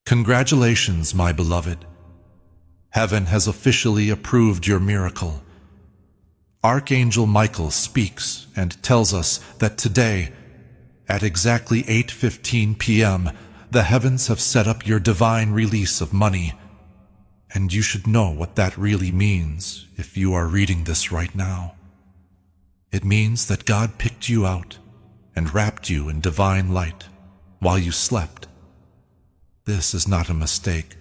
Congratulations, my beloved. Heaven has officially approved your miracle. Archangel Michael speaks and tells us that today, at exactly 8:15 p.m., the heavens have set up your divine release of money. And you should know what that really means if you are reading this right now. It means that God picked you out and wrapped you in divine light while you slept. This is not a mistake.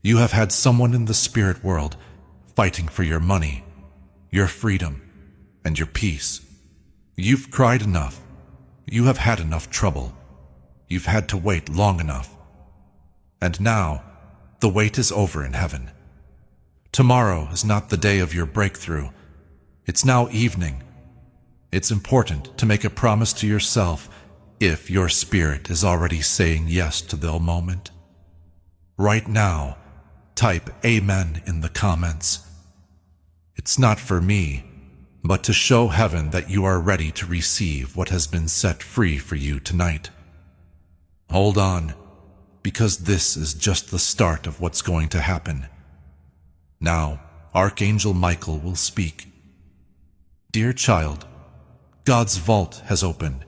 You have had someone in the spirit world fighting for your money, your freedom, and your peace. You've cried enough. You have had enough trouble. You've had to wait long enough. And now, the wait is over in heaven. Tomorrow is not the day of your breakthrough. It's now evening. It's important to make a promise to yourself if your spirit is already saying yes to the moment. Right now, type Amen in the comments. It's not for me, but to show heaven that you are ready to receive what has been set free for you tonight. Hold on, because this is just the start of what's going to happen. Now, Archangel Michael will speak. Dear child, God's vault has opened,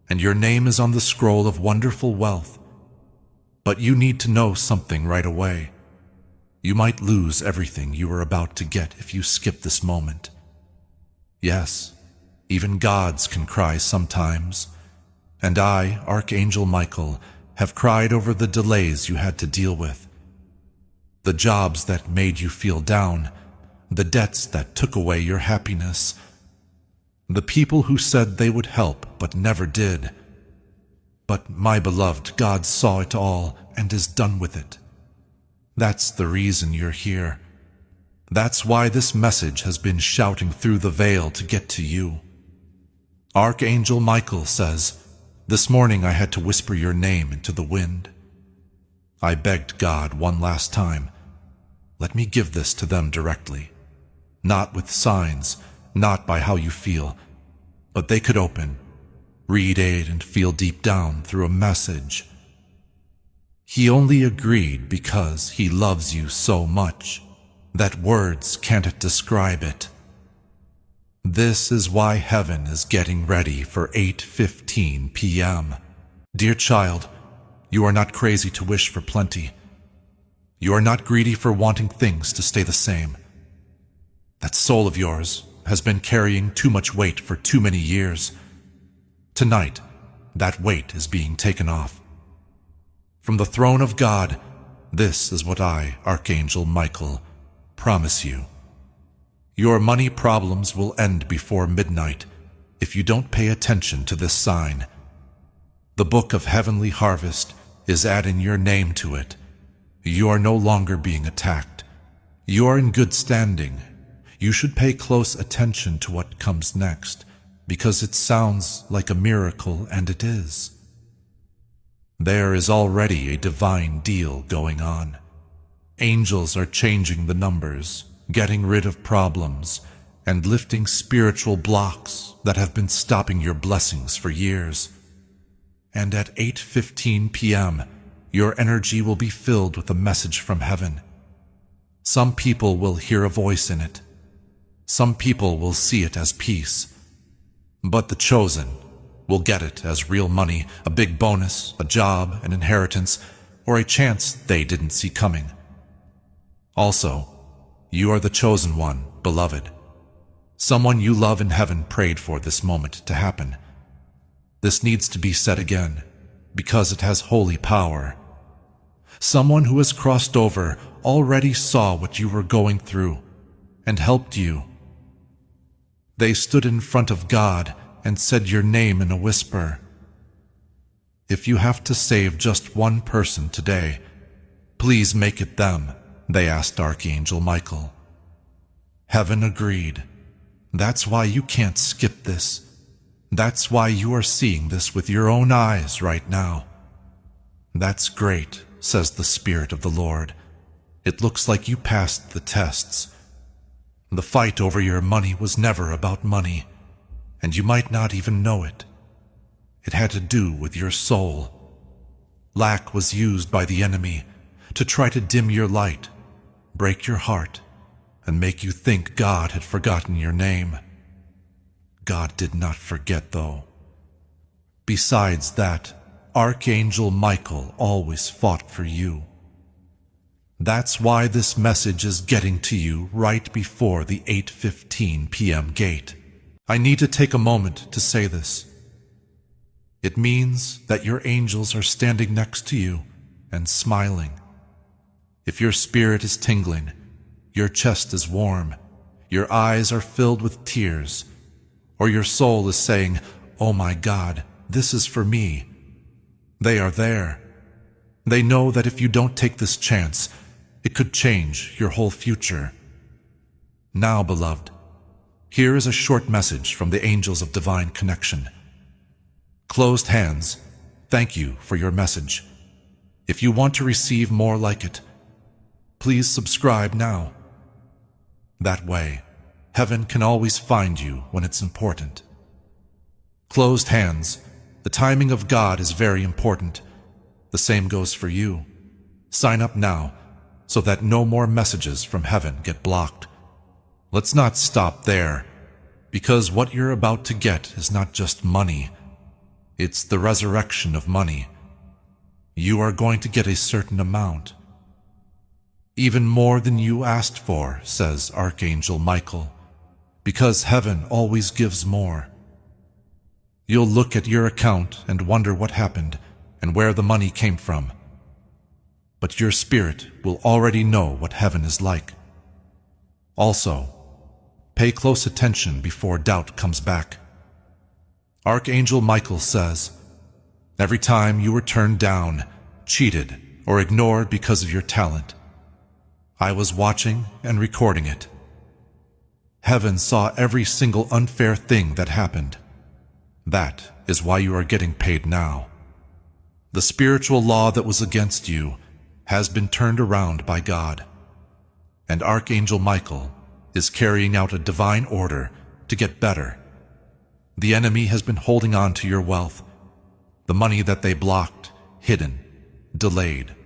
and your name is on the scroll of wonderful wealth. But you need to know something right away. You might lose everything you are about to get if you skip this moment. Yes, even gods can cry sometimes, and I, Archangel Michael, have cried over the delays you had to deal with. The jobs that made you feel down, the debts that took away your happiness, the people who said they would help but never did. But my beloved, God saw it all and is done with it. That's the reason you're here. That's why this message has been shouting through the veil to get to you. Archangel Michael says, this morning I had to whisper your name into the wind. I begged God one last time, let me give this to them directly. Not with signs, not by how you feel, but they could open, read it, and feel deep down through a message. He only agreed because he loves you so much that words can't describe it. This is why heaven is getting ready for 8:15 p.m. Dear child, you are not crazy to wish for plenty. You are not greedy for wanting things to stay the same. That soul of yours has been carrying too much weight for too many years. Tonight, that weight is being taken off. From the throne of God, this is what I, Archangel Michael, promise you. Your money problems will end before midnight if you don't pay attention to this sign. The book of heavenly harvest is adding your name to it. You are no longer being attacked. You are in good standing. You should pay close attention to what comes next, because it sounds like a miracle, and it is. There is already a divine deal going on. Angels are changing the numbers, getting rid of problems, and lifting spiritual blocks that have been stopping your blessings for years. And at 8:15 p.m., your energy will be filled with a message from heaven. Some people will hear a voice in it. Some people will see it as peace. But the chosen will get it as real money, a big bonus, a job, an inheritance, or a chance they didn't see coming. Also, you are the chosen one, beloved. Someone you love in heaven prayed for this moment to happen. This needs to be said again, because it has holy power. Someone who has crossed over already saw what you were going through and helped you. They stood in front of God and said your name in a whisper. If you have to save just one person today, please make it them, they asked Archangel Michael. Heaven agreed. That's why you can't skip this. That's why you are seeing this with your own eyes right now. That's great, says the Spirit of the Lord. It looks like you passed the tests. The fight over your money was never about money, and you might not even know it. It had to do with your soul. Lack was used by the enemy to try to dim your light, break your heart, and make you think God had forgotten your name. God did not forget, though. Besides that, Archangel Michael always fought for you. That's why this message is getting to you right before the 8:15 p.m. gate. I need to take a moment to say this. It means that your angels are standing next to you and smiling. If your spirit is tingling, your chest is warm, your eyes are filled with tears, or your soul is saying, "Oh my God, this is for me," they are there. They know that if you don't take this chance, it could change your whole future. Now, beloved, here is a short message from the angels of divine connection. Closed hands, thank you for your message. If you want to receive more like it, please subscribe now. That way, heaven can always find you when it's important. Closed hands, the timing of God is very important. The same goes for you. Sign up now so that no more messages from heaven get blocked. Let's not stop there, because what you're about to get is not just money. It's the resurrection of money. You are going to get a certain amount. Even more than you asked for, says Archangel Michael, because heaven always gives more. You'll look at your account and wonder what happened and where the money came from. But your spirit will already know what heaven is like. Also, pay close attention before doubt comes back. Archangel Michael says, every time you were turned down, cheated, or ignored because of your talent, I was watching and recording it. Heaven saw every single unfair thing that happened. That is why you are getting paid now. The spiritual law that was against you has been turned around by God, and Archangel Michael is carrying out a divine order to get better. The enemy has been holding on to your wealth. The money that they blocked, hidden, delayed,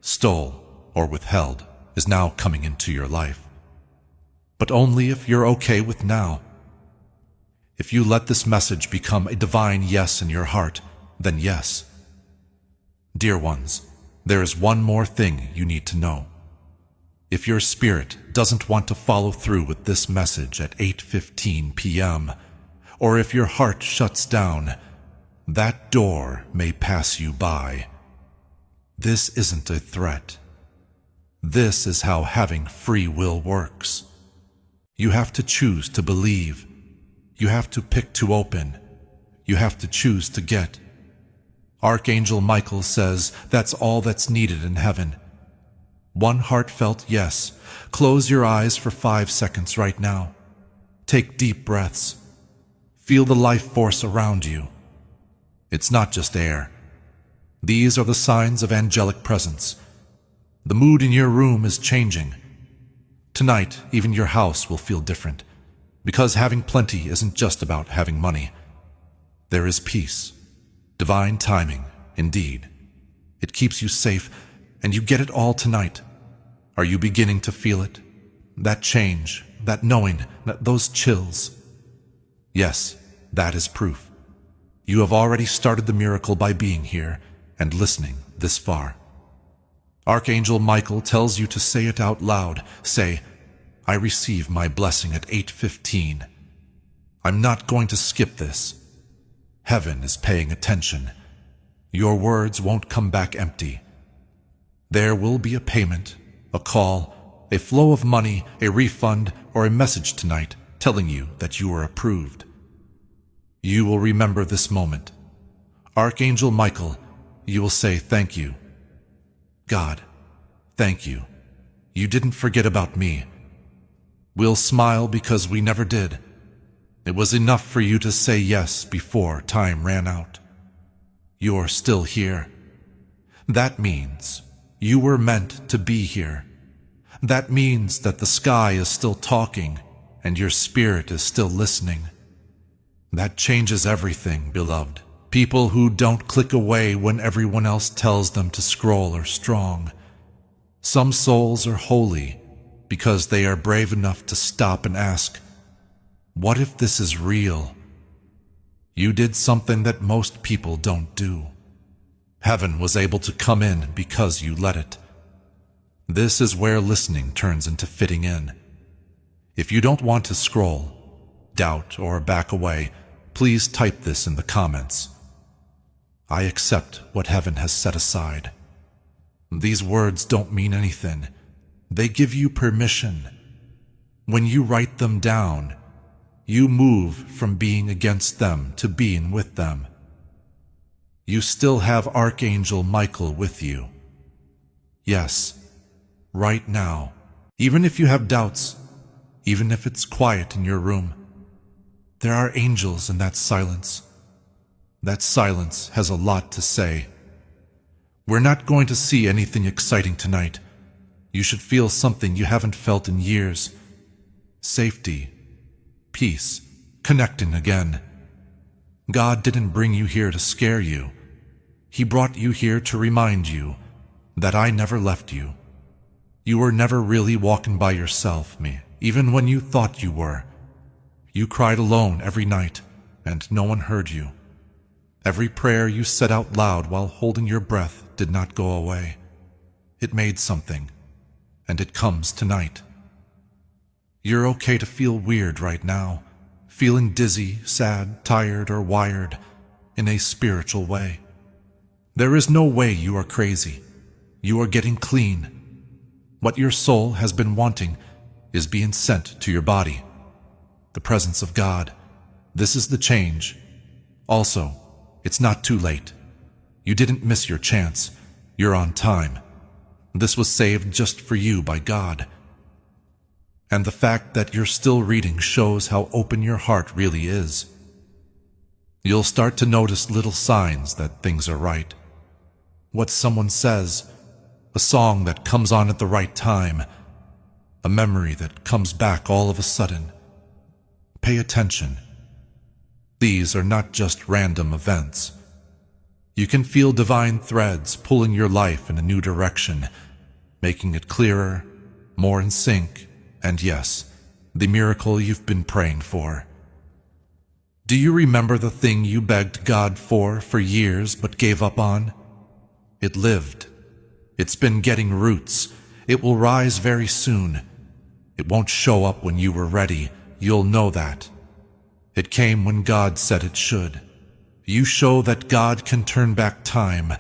stole, or withheld is now coming into your life. But only if you're okay with now. If you let this message become a divine yes in your heart, then yes. Dear ones, there is one more thing you need to know. If your spirit doesn't want to follow through with this message at 8:15 p.m., or if your heart shuts down, that door may pass you by. This isn't a threat. This is how having free will works. You have to choose to believe. You have to pick to open. You have to choose to get. Archangel Michael says that's all that's needed in heaven. One heartfelt yes. Close your eyes for 5 seconds right now. Take deep breaths. Feel the life force around you. It's not just air. These are the signs of angelic presence. The mood in your room is changing. Tonight, even your house will feel different, because having plenty isn't just about having money. There is peace, divine timing, indeed. It keeps you safe, and you get it all tonight. Are you beginning to feel it? That change, that knowing, those chills. Yes, that is proof. You have already started the miracle by being here and listening this far. Archangel Michael tells you to say it out loud. Say, I receive my blessing at 8:15. I'm not going to skip this. Heaven is paying attention. Your words won't come back empty. There will be a payment, a call, a flow of money, a refund, or a message tonight telling you that you are approved. You will remember this moment. Archangel Michael, you will say thank you. God, thank you. You didn't forget about me. We'll smile because we never did. It was enough for you to say yes before time ran out. You're still here. That means you were meant to be here. That means that the sky is still talking and your spirit is still listening. That changes everything, beloved. People who don't click away when everyone else tells them to scroll are strong. Some souls are holy because they are brave enough to stop and ask, what if this is real? You did something that most people don't do. Heaven was able to come in because you let it. This is where listening turns into fitting in. If you don't want to scroll, doubt, or back away, please type this in the comments. I accept what heaven has set aside. These words don't mean anything. They give you permission. When you write them down, you move from being against them to being with them. You still have Archangel Michael with you. Yes, right now. Even if you have doubts, even if it's quiet in your room, there are angels in that silence. That silence has a lot to say. We're not going to see anything exciting tonight. You should feel something you haven't felt in years. Safety, peace, connecting again. God didn't bring you here to scare you. He brought you here to remind you that I never left you. You were never really walking by yourself, even when you thought you were. You cried alone every night, and no one heard you. Every prayer you said out loud while holding your breath did not go away. It made something, and it comes tonight. You're okay to feel weird right now, feeling dizzy, sad, tired, or wired in a spiritual way. There is no way you are crazy. You are getting clean. What your soul has been wanting is being sent to your body. The presence of God. This is the change. Also, it's not too late. You didn't miss your chance. You're on time. This was saved just for you by God. And the fact that you're still reading shows how open your heart really is. You'll start to notice little signs that things are right. What someone says, a song that comes on at the right time, a memory that comes back all of a sudden. Pay attention. These are not just random events. You can feel divine threads pulling your life in a new direction, making it clearer, more in sync, and yes, the miracle you've been praying for. Do you remember the thing you begged God for years but gave up on? It lived. It's been getting roots. It will rise very soon. It won't show up when you were ready. You'll know that. It came when God said it should. You show that God can turn back time.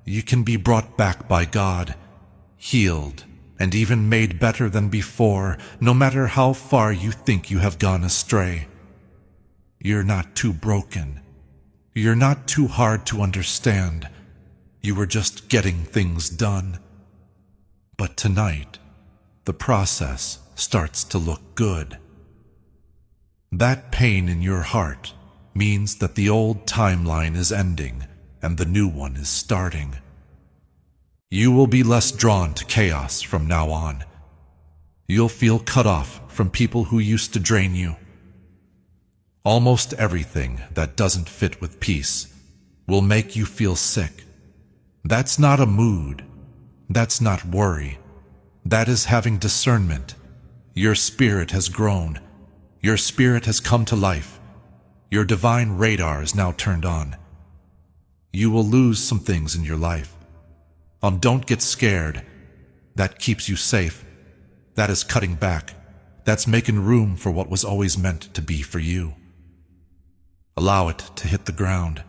You can be brought back by God, healed, and even made better than before, no matter how far you think you have gone astray. You're not too broken. You're not too hard to understand. You were just getting things done. But tonight, the process starts to look good. That pain in your heart means that the old timeline is ending and the new one is starting. You will be less drawn to chaos from now on. You'll feel cut off from people who used to drain you. Almost everything that doesn't fit with peace will make you feel sick. That's not a mood. That's not worry. That is having discernment. Your spirit has grown. Your spirit has come to life. Your divine radar is now turned on. You will lose some things in your life. Don't get scared. That keeps you safe. That is cutting back. That's making room for what was always meant to be for you. Allow it to hit the ground.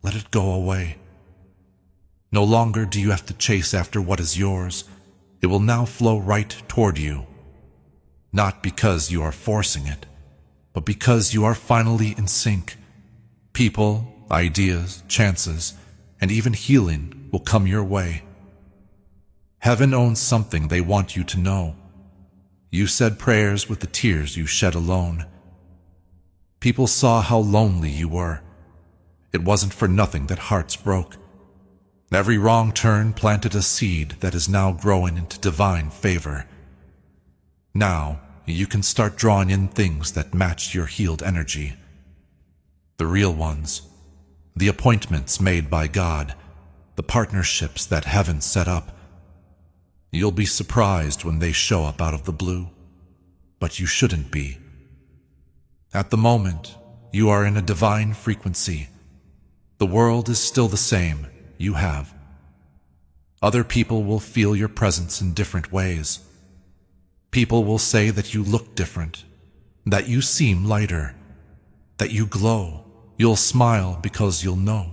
Let it go away. No longer do you have to chase after what is yours. It will now flow right toward you. Not because you are forcing it, but because you are finally in sync. People, ideas, chances, and even healing will come your way. Heaven owns something they want you to know. You said prayers with the tears you shed alone. People saw how lonely you were. It wasn't for nothing that hearts broke. Every wrong turn planted a seed that is now growing into divine favor. Now, you can start drawing in things that match your healed energy. The real ones. the appointments made by God, the partnerships that heaven set up. You'll be surprised when they show up out of the blue, but you shouldn't be. At the moment, you are in a divine frequency. The world is still the same. You have. Other people will feel your presence in different ways. People will say that you look different, that you seem lighter, that you glow. You'll smile because you'll know.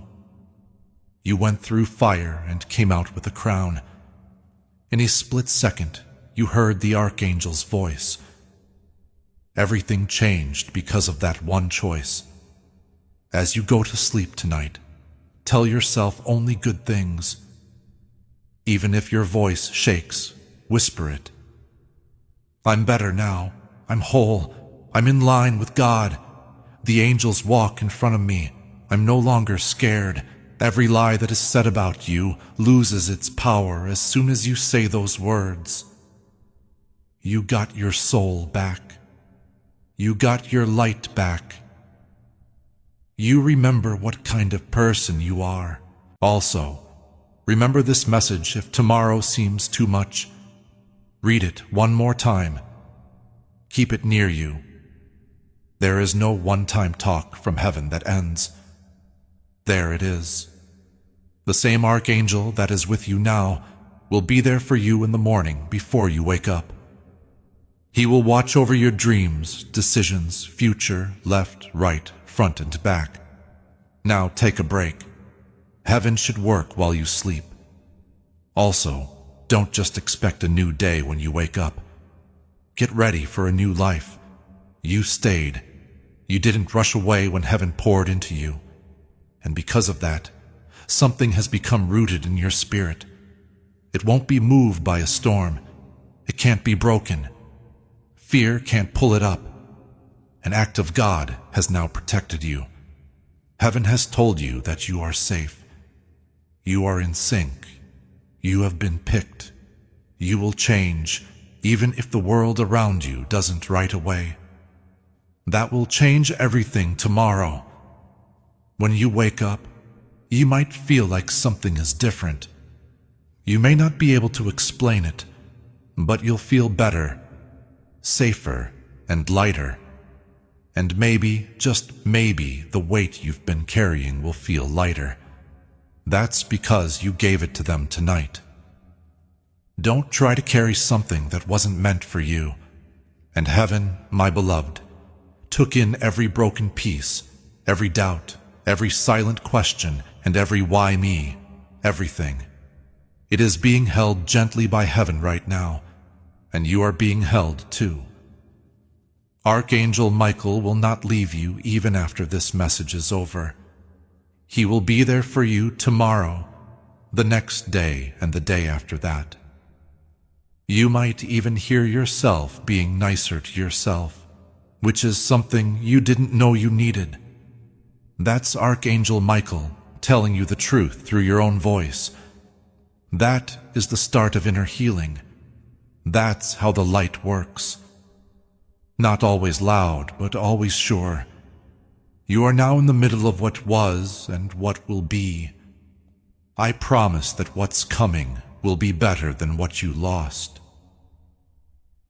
You went through fire and came out with a crown. In a split second, you heard the Archangel's voice. Everything changed because of that one choice. As you go to sleep tonight, tell yourself only good things. Even if your voice shakes, whisper it. I'm better now. I'm whole. I'm in line with God. The angels walk in front of me. I'm no longer scared. Every lie that is said about you loses its power as soon as you say those words. You got your soul back. You got your light back. You remember what kind of person you are. Also, remember this message if tomorrow seems too much. Read it one more time. Keep it near you. There is no one-time talk from heaven that ends. There it is. The same Archangel that is with you now will be there for you in the morning before you wake up. He will watch over your dreams, decisions, future, left, right, front, and back. Now take a break. Heaven should work while you sleep. Also, don't just expect a new day when you wake up. Get ready for a new life. You stayed. You didn't rush away when heaven poured into you. And because of that, something has become rooted in your spirit. It won't be moved by a storm. It can't be broken. Fear can't pull it up. An act of God has now protected you. Heaven has told you that you are safe. You are in sync. You have been picked. You will change, even if the world around you doesn't right away. That will change everything tomorrow. When you wake up, you might feel like something is different. You may not be able to explain it, but you'll feel better, safer, and lighter. And maybe, just maybe, the weight you've been carrying will feel lighter. That's because you gave it to them tonight. Don't try to carry something that wasn't meant for you. And heaven, my beloved, took in every broken piece, every doubt, every silent question, and every why me, everything. It is being held gently by heaven right now, and you are being held too. Archangel Michael will not leave you even after this message is over. He will be there for you tomorrow, the next day, and the day after that. You might even hear yourself being nicer to yourself, which is something you didn't know you needed. That's Archangel Michael telling you the truth through your own voice. That is the start of inner healing. That's how the light works. Not always loud, but always sure. You are now in the middle of what was and what will be. I promise that what's coming will be better than what you lost.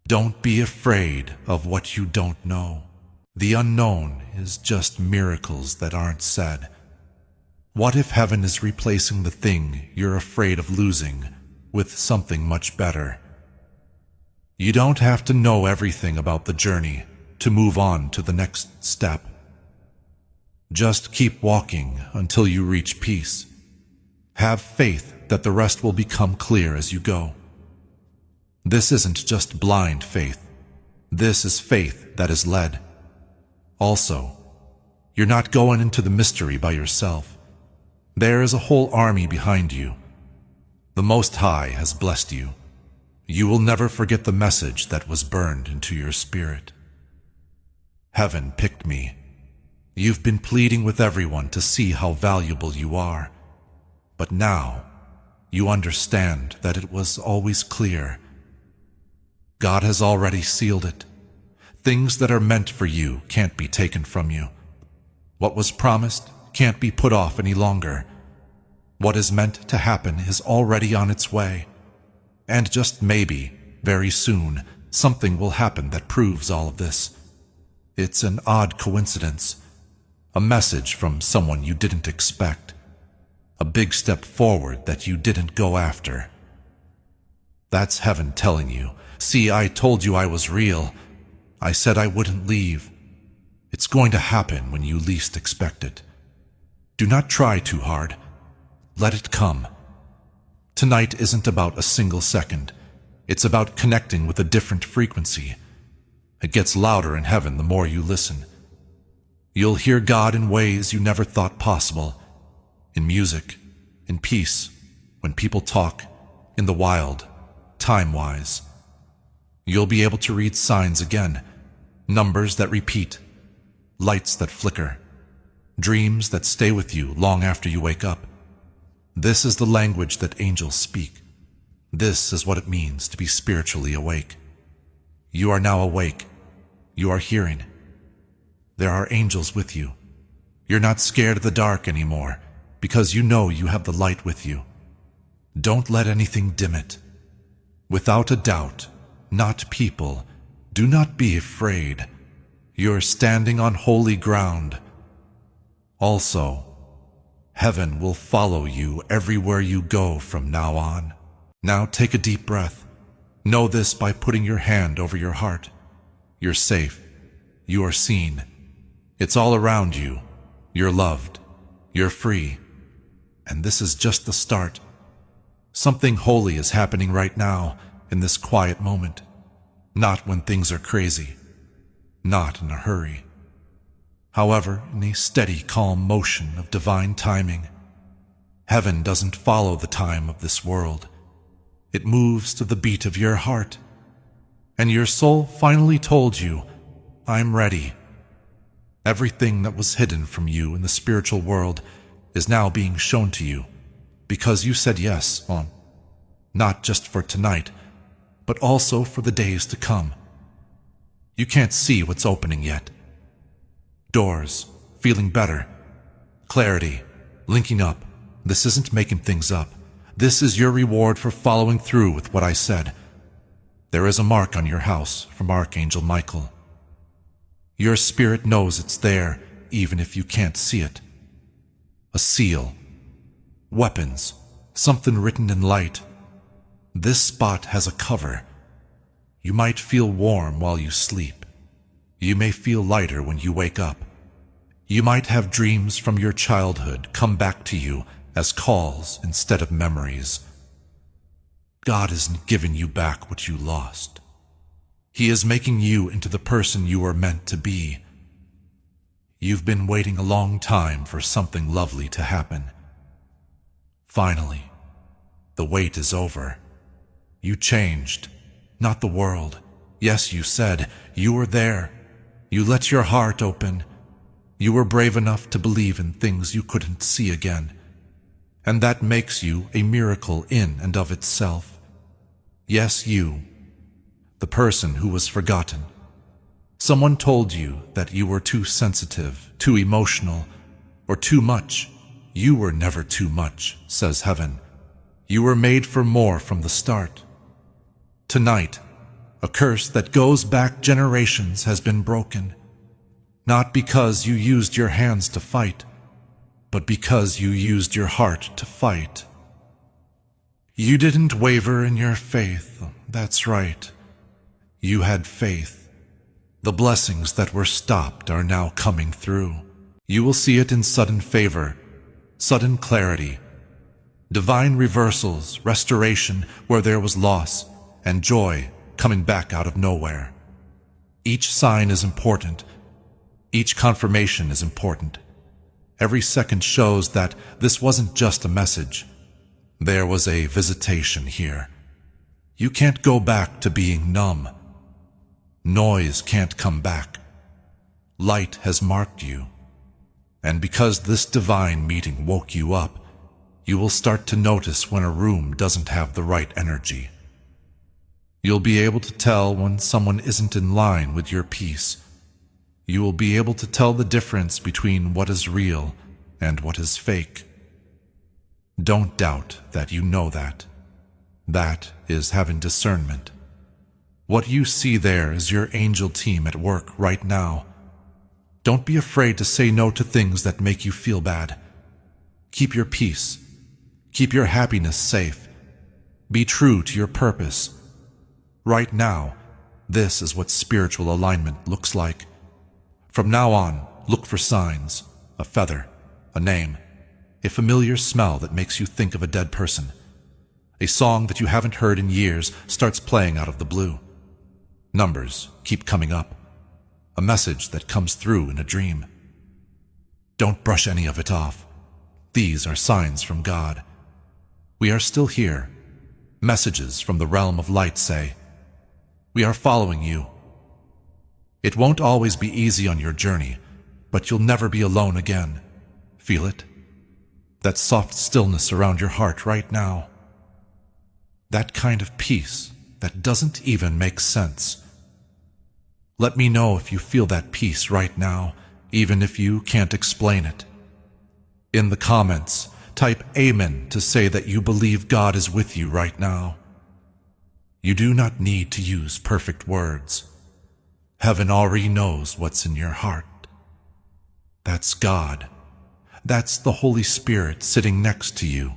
Don't be afraid of what you don't know. The unknown is just miracles that aren't said. What if heaven is replacing the thing you're afraid of losing with something much better? You don't have to know everything about the journey to move on to the next step. Just keep walking until you reach peace. Have faith that the rest will become clear as you go. This isn't just blind faith. This is faith that is led. Also, you're not going into the mystery by yourself. There is a whole army behind you. The Most High has blessed you. You will never forget the message that was burned into your spirit. Heaven picked me. You've been pleading with everyone to see how valuable you are. But now, you understand that it was always clear. God has already sealed it. Things that are meant for you can't be taken from you. What was promised can't be put off any longer. What is meant to happen is already on its way. And just maybe, very soon, something will happen that proves all of this. It's an odd coincidence. A message from someone you didn't expect. A big step forward that you didn't go after. That's heaven telling you, see, I told you I was real. I said I wouldn't leave. It's going to happen when you least expect it. Do not try too hard. Let it come. Tonight isn't about a single second. It's about connecting with a different frequency. It gets louder in heaven the more you listen. You'll hear God in ways you never thought possible. In music, in peace, when people talk, in the wild, time-wise. You'll be able to read signs again, numbers that repeat, lights that flicker, dreams that stay with you long after you wake up. This is the language that angels speak. This is what it means to be spiritually awake. You are now awake. You are hearing. There are angels with you. You're not scared of the dark anymore, because you know you have the light with you. Don't let anything dim it. Without a doubt, not people, do not be afraid. You're standing on holy ground. Also, heaven will follow you everywhere you go from now on. Now take a deep breath. Know this by putting your hand over your heart. You're safe. You are seen. It's all around you. You're loved. You're free. And this is just the start. Something holy is happening right now, in this quiet moment. Not when things are crazy. Not in a hurry. However, in a steady, calm motion of divine timing. Heaven doesn't follow the time of this world. It moves to the beat of your heart. And your soul finally told you, I'm ready. Everything that was hidden from you in the spiritual world is now being shown to you, because you said yes, not just for tonight, but also for the days to come. You can't see what's opening yet. Doors, feeling better, clarity, linking up. This isn't making things up. This is your reward for following through with what I said. There is a mark on your house from Archangel Michael. Your spirit knows it's there, even if you can't see it. A seal. Weapons. Something written in light. This spot has a cover. You might feel warm while you sleep. You may feel lighter when you wake up. You might have dreams from your childhood come back to you as calls instead of memories. God isn't giving you back what you lost. He is making you into the person you were meant to be. You've been waiting a long time for something lovely to happen. Finally, the wait is over. You changed, not the world. Yes, you said, you were there. You let your heart open. You were brave enough to believe in things you couldn't see again. And that makes you a miracle in and of itself. Yes, you, the person who was forgotten. Someone told you that you were too sensitive, too emotional, or too much. You were never too much, says heaven. You were made for more from the start. Tonight, a curse that goes back generations has been broken. Not because you used your hands to fight, but because you used your heart to fight. You didn't waver in your faith, that's right. You had faith. The blessings that were stopped are now coming through. You will see it in sudden favor, sudden clarity, divine reversals, restoration where there was loss, and joy coming back out of nowhere. Each sign is important. Each confirmation is important. Every second shows that this wasn't just a message. There was a visitation here. You can't go back to being numb. Noise can't come back. Light has marked you. And because this divine meeting woke you up, you will start to notice when a room doesn't have the right energy. You'll be able to tell when someone isn't in line with your peace. You will be able to tell the difference between what is real and what is fake. Don't doubt that you know that. That is having discernment. What you see there is your angel team at work right now. Don't be afraid to say no to things that make you feel bad. Keep your peace. Keep your happiness safe. Be true to your purpose. Right now, this is what spiritual alignment looks like. From now on, look for signs, a feather, a name, a familiar smell that makes you think of a dead person. A song that you haven't heard in years starts playing out of the blue. Numbers keep coming up. A message that comes through in a dream. Don't brush any of it off. These are signs from God. We are still here. Messages from the realm of light say, we are following you. It won't always be easy on your journey, but you'll never be alone again. Feel it? That soft stillness around your heart right now. That kind of peace that doesn't even make sense. Let me know if you feel that peace right now, even if you can't explain it. In the comments, type Amen to say that you believe God is with you right now. You do not need to use perfect words. Heaven already knows what's in your heart. That's God. That's the Holy Spirit sitting next to you,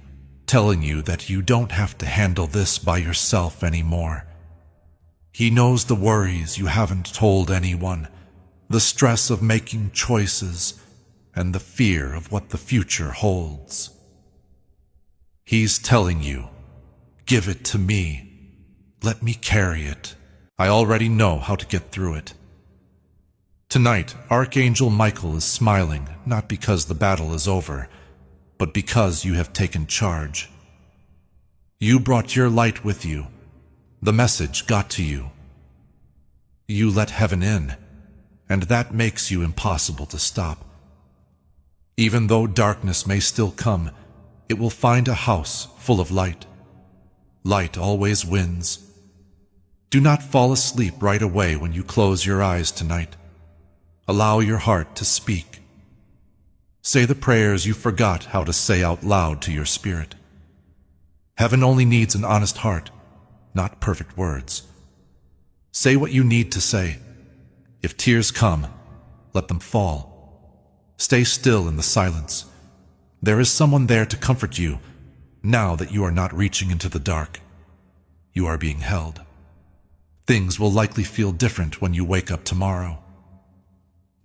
telling you that you don't have to handle this by yourself anymore. He knows the worries you haven't told anyone, the stress of making choices, and the fear of what the future holds. He's telling you, give it to me. Let me carry it. I already know how to get through it. Tonight, Archangel Michael is smiling, not because the battle is over, but because you have taken charge. You brought your light with you. The message got to you. You let heaven in, and that makes you impossible to stop. Even though darkness may still come, it will find a house full of light. Light always wins. Do not fall asleep right away when you close your eyes tonight. Allow your heart to speak. Say the prayers you forgot how to say out loud to your spirit. Heaven only needs an honest heart, not perfect words. Say what you need to say. If tears come, let them fall. Stay still in the silence. There is someone there to comfort you, now that you are not reaching into the dark. You are being held. Things will likely feel different when you wake up tomorrow.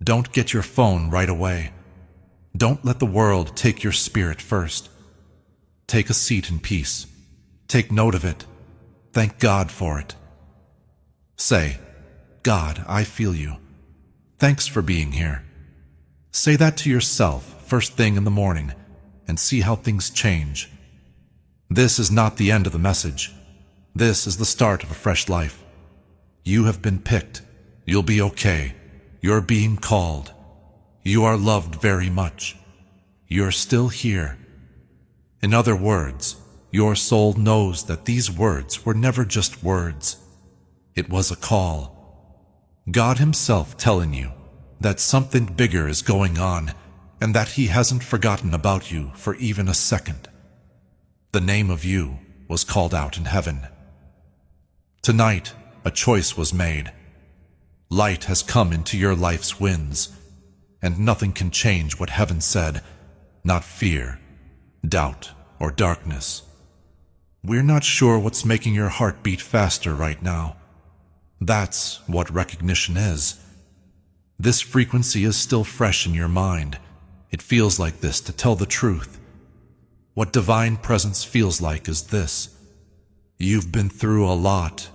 Don't get your phone right away. Don't let the world take your spirit first. Take a seat in peace. Take note of it. Thank God for it. Say, God, I feel you. Thanks for being here. Say that to yourself first thing in the morning and see how things change. This is not the end of the message. This is the start of a fresh life. You have been picked. You'll be okay. You're being called. You are loved very much. You're still here. In other words, your soul knows that these words were never just words. It was a call. God Himself telling you that something bigger is going on and that He hasn't forgotten about you for even a second. The name of you was called out in heaven. Tonight, a choice was made. Light has come into your life's winds, and nothing can change what heaven said, not fear, doubt, or darkness. We're not sure what's making your heart beat faster right now. That's what recognition is. This frequency is still fresh in your mind. It feels like this to tell the truth. What divine presence feels like is this. You've been through a lot.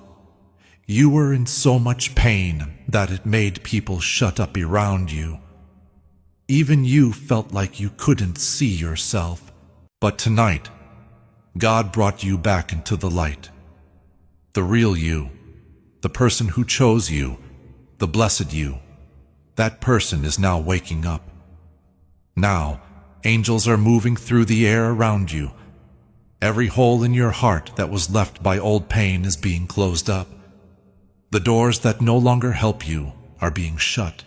You were in so much pain that it made people shut up around you. Even you felt like you couldn't see yourself. But tonight, God brought you back into the light. The real you, the person who chose you, the blessed you, that person is now waking up. Now, angels are moving through the air around you. Every hole in your heart that was left by old pain is being closed up. The doors that no longer help you are being shut.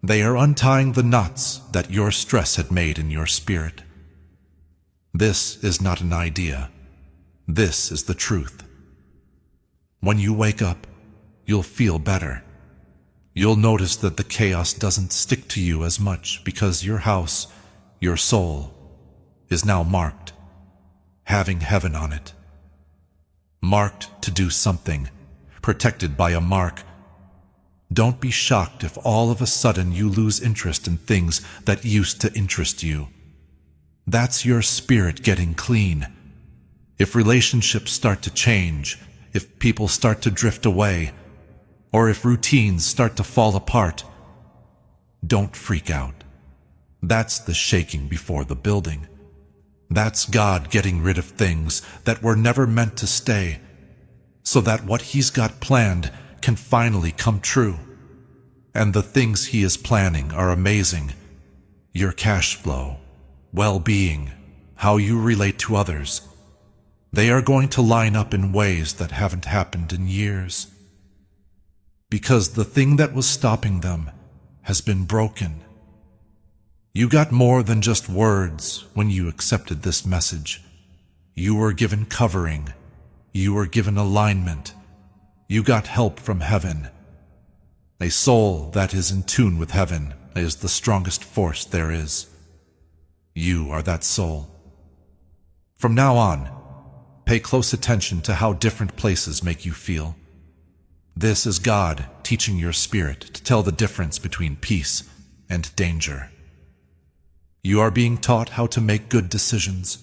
They are untying the knots that your stress had made in your spirit. This is not an idea. This is the truth. When you wake up, you'll feel better. You'll notice that the chaos doesn't stick to you as much because your house, your soul, is now marked, having heaven on it. Marked to do something, protected by a mark. Don't be shocked if all of a sudden you lose interest in things that used to interest you. That's your spirit getting clean. If relationships start to change, if people start to drift away, or if routines start to fall apart, don't freak out. That's the shaking before the building. That's God getting rid of things that were never meant to stay, so that what He's got planned can finally come true. And the things He is planning are amazing. Your cash flow, well-being, how you relate to others. They are going to line up in ways that haven't happened in years. Because the thing that was stopping them has been broken. You got more than just words when you accepted this message. You were given covering. You were given alignment. You got help from heaven. A soul that is in tune with heaven is the strongest force there is. You are that soul. From now on, pay close attention to how different places make you feel. This is God teaching your spirit to tell the difference between peace and danger. You are being taught how to make good decisions.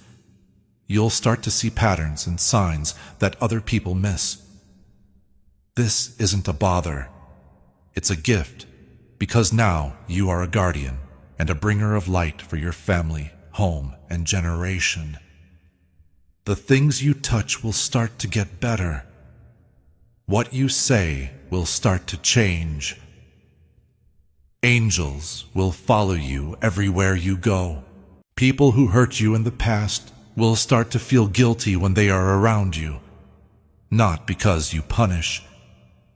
You'll start to see patterns and signs that other people miss. This isn't a bother. It's a gift, because now you are a guardian and a bringer of light for your family, home, and generation. The things you touch will start to get better. What you say will start to change. Angels will follow you everywhere you go. People who hurt you in the past will start to feel guilty when they are around you. Not because you punish,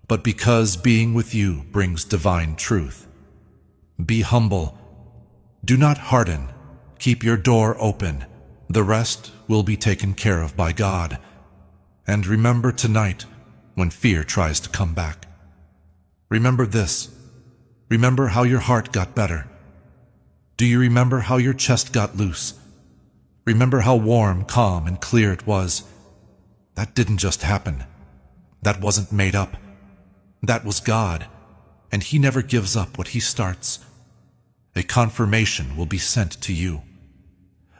but because being with you brings divine truth. Be humble. Do not harden. Keep your door open. The rest will be taken care of by God. And remember tonight, when fear tries to come back. Remember this. Remember how your heart got better. Do you remember how your chest got loose? Remember how warm, calm, and clear it was. That didn't just happen. That wasn't made up. That was God, and He never gives up what He starts. A confirmation will be sent to you.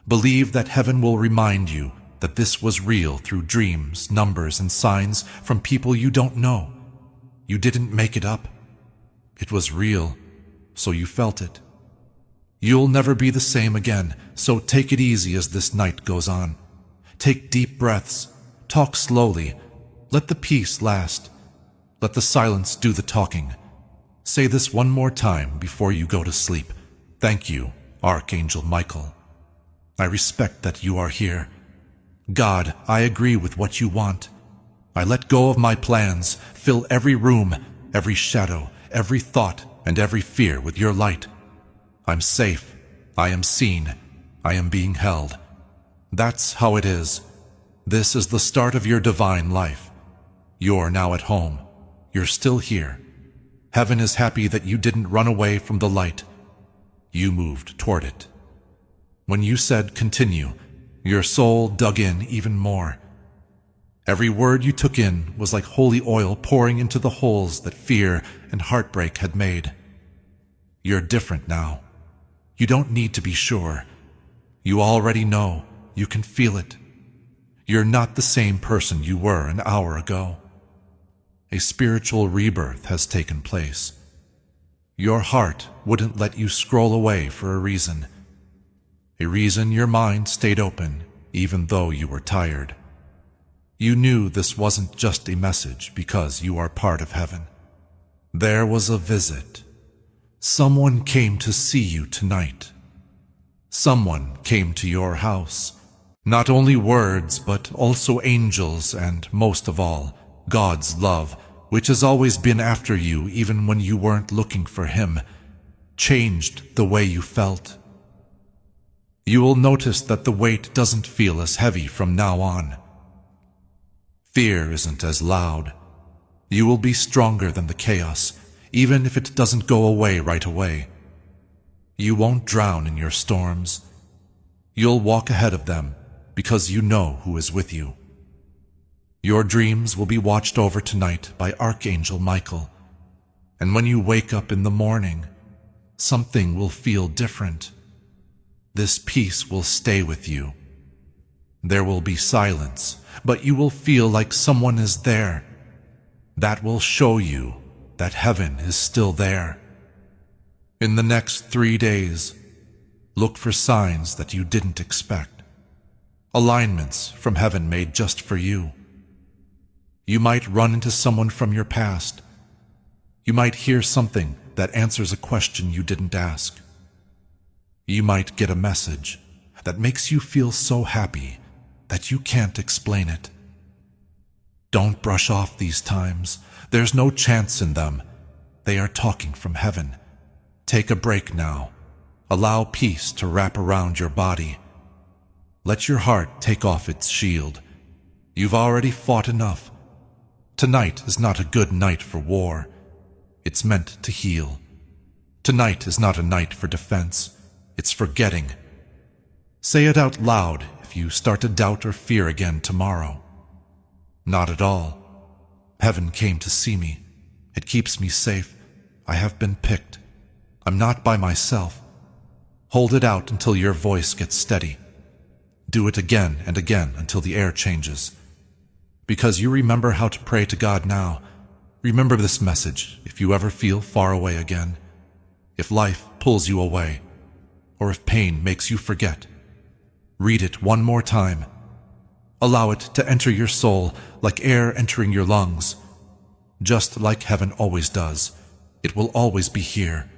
Believe that heaven will remind you that this was real through dreams, numbers, and signs from people you don't know. You didn't make it up. It was real, so you felt it. You'll never be the same again, so take it easy as this night goes on. Take deep breaths. Talk slowly. Let the peace last. Let the silence do the talking. Say this one more time before you go to sleep. Thank you, Archangel Michael. I respect that you are here. God, I agree with what you want. I let go of my plans. Fill every room, every shadow, every thought, and every fear with your light. I'm safe. I am seen. I am being held. That's how it is. This is the start of your divine life. You're now at home. You're still here. Heaven is happy that you didn't run away from the light. You moved toward it. When you said continue, your soul dug in even more. Every word you took in was like holy oil pouring into the holes that fear and heartbreak had made. You're different now. You don't need to be sure. You already know. You can feel it. You're not the same person you were an hour ago. A spiritual rebirth has taken place. Your heart wouldn't let you scroll away for a reason. A reason your mind stayed open even though you were tired. You knew this wasn't just a message because you are part of heaven. There was a visit. Someone came to see you tonight. Someone came to your house. Not only words, but also angels and, most of all, God's love, which has always been after you even when you weren't looking for Him. changed the way you felt. You will notice that the weight doesn't feel as heavy from now on. Fear isn't as loud. You will be stronger than the chaos, even if it doesn't go away right away. You won't drown in your storms. You'll walk ahead of them because you know who is with you. Your dreams will be watched over tonight by Archangel Michael, and when you wake up in the morning, something will feel different. This peace will stay with you. There will be silence, but you will feel like someone is there. That will show you that heaven is still there. In the next 3 days, look for signs that you didn't expect. Alignments from heaven made just for you. You might run into someone from your past. You might hear something that answers a question you didn't ask. You might get a message that makes you feel so happy that you can't explain it. Don't brush off these times. There's no chance in them. They are talking from heaven. Take a break now. Allow peace to wrap around your body. Let your heart take off its shield. You've already fought enough. Tonight is not a good night for war. It's meant to heal. Tonight is not a night for defense. It's for getting. Say it out loud if you start to doubt or fear again tomorrow. Not at all. Heaven came to see me. It keeps me safe. I have been picked. I'm not by myself. Hold it out until your voice gets steady. Do it again and again until the air changes. Because you remember how to pray to God now, remember this message if you ever feel far away again, if life pulls you away, or if pain makes you forget. Read it one more time. Allow it to enter your soul like air entering your lungs. Just like heaven always does, it will always be here,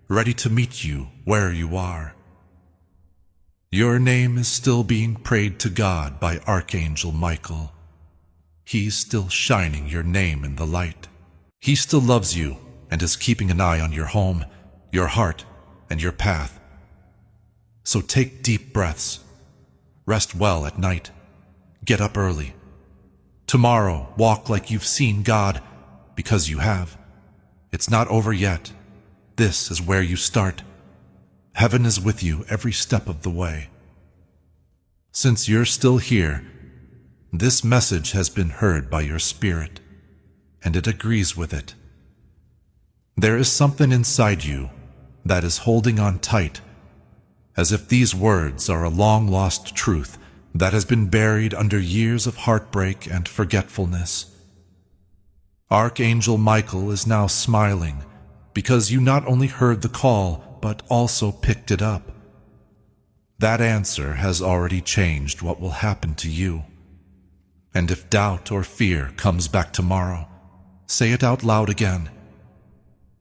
ready to meet you where you are. Your name is still being prayed to God by Archangel Michael. He's still shining your name in the light. He still loves you and is keeping an eye on your home, your heart, and your path. So take deep breaths. Rest well at night. Get up early. Tomorrow, walk like you've seen God, because you have. It's not over yet. This is where you start. Heaven is with you every step of the way. Since you're still here, this message has been heard by your spirit, and it agrees with it. There is something inside you that is holding on tight, as if these words are a long-lost truth that has been buried under years of heartbreak and forgetfulness. Archangel Michael is now smiling because you not only heard the call, but also picked it up. That answer has already changed what will happen to you. And if doubt or fear comes back tomorrow, say it out loud again.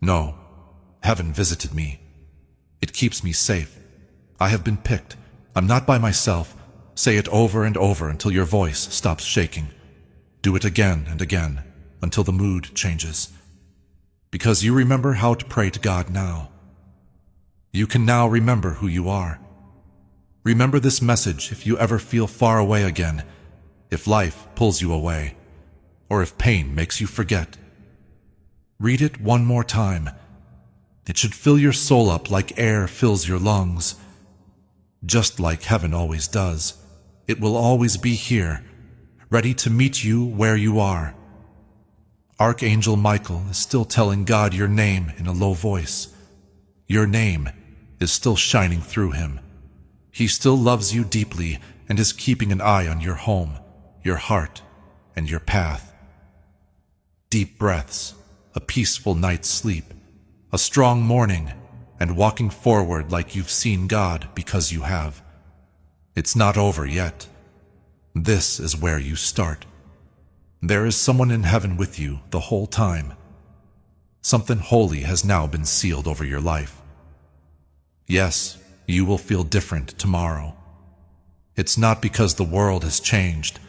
No, heaven visited me. It keeps me safe. I have been picked. I'm not by myself. Say it over and over until your voice stops shaking. Do it again and again until the mood changes. Because you remember how to pray to God now. You can now remember who you are. Remember this message if you ever feel far away again, if life pulls you away, or if pain makes you forget. Read it one more time. It should fill your soul up like air fills your lungs. Just like heaven always does, it will always be here, ready to meet you where you are. Archangel Michael is still telling God your name in a low voice. Your name is still shining through him. He still loves you deeply and is keeping an eye on your home, your heart, and your path. Deep breaths, a peaceful night's sleep, a strong morning, and walking forward like you've seen God because you have. It's not over yet. This is where you start. There is someone in heaven with you the whole time. Something holy has now been sealed over your life. Yes, you will feel different tomorrow. It's not because the world has changed,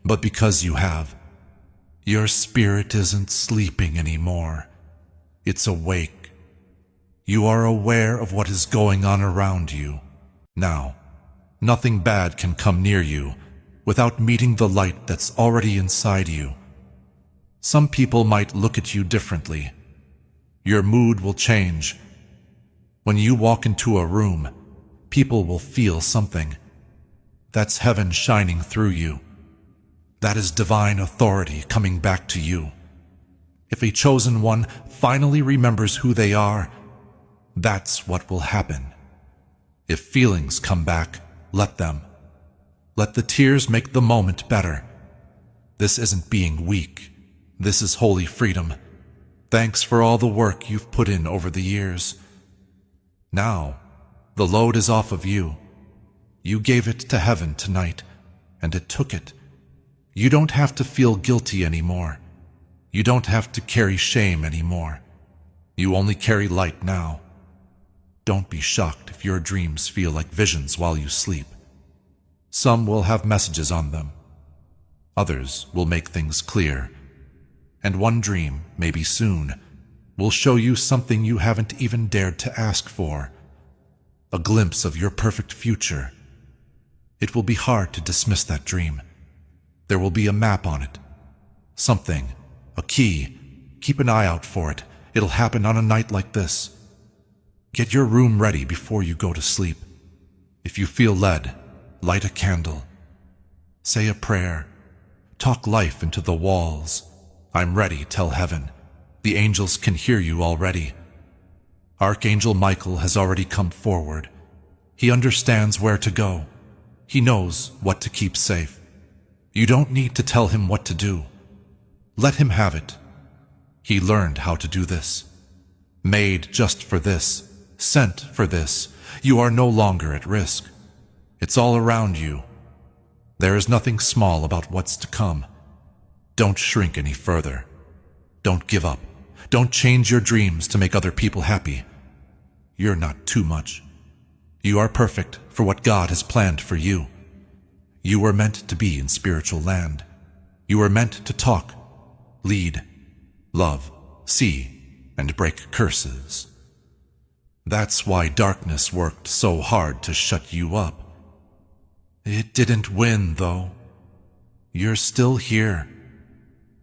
but because you have. Your spirit isn't sleeping anymore. It's awake. You are aware of what is going on around you. Now, nothing bad can come near you without meeting the light that's already inside you. Some people might look at you differently. Your mood will change. When you walk into a room, people will feel something. That's heaven shining through you. That is divine authority coming back to you. If a chosen one finally remembers who they are, that's what will happen. If feelings come back, let them. Let the tears make the moment better. This isn't being weak. This is holy freedom. Thanks for all the work you've put in over the years. Now, the load is off of you. You gave it to heaven tonight, and it took it. You don't have to feel guilty anymore. You don't have to carry shame anymore. You only carry light now. Don't be shocked if your dreams feel like visions while you sleep. Some will have messages on them. Others will make things clear. And one dream, maybe soon, will show you something you haven't even dared to ask for. A glimpse of your perfect future. It will be hard to dismiss that dream. There will be a map on it. Something, a key. Keep an eye out for it. It'll happen on a night like this. Get your room ready before you go to sleep. If you feel led, light a candle. Say a prayer. Talk life into the walls. I'm ready, tell heaven. The angels can hear you already. Archangel Michael has already come forward. He understands where to go. He knows what to keep safe. You don't need to tell him what to do. Let him have it. He learned how to do this. Made just for this. Sent for this. You are no longer at risk. It's all around you. There is nothing small about what's to come. Don't shrink any further. Don't give up. Don't change your dreams to make other people happy. You're not too much. You are perfect for what God has planned for you. You were meant to be in spiritual land. You were meant to talk, lead, love, see, and break curses. That's why darkness worked so hard to shut you up. It didn't win, though. You're still here.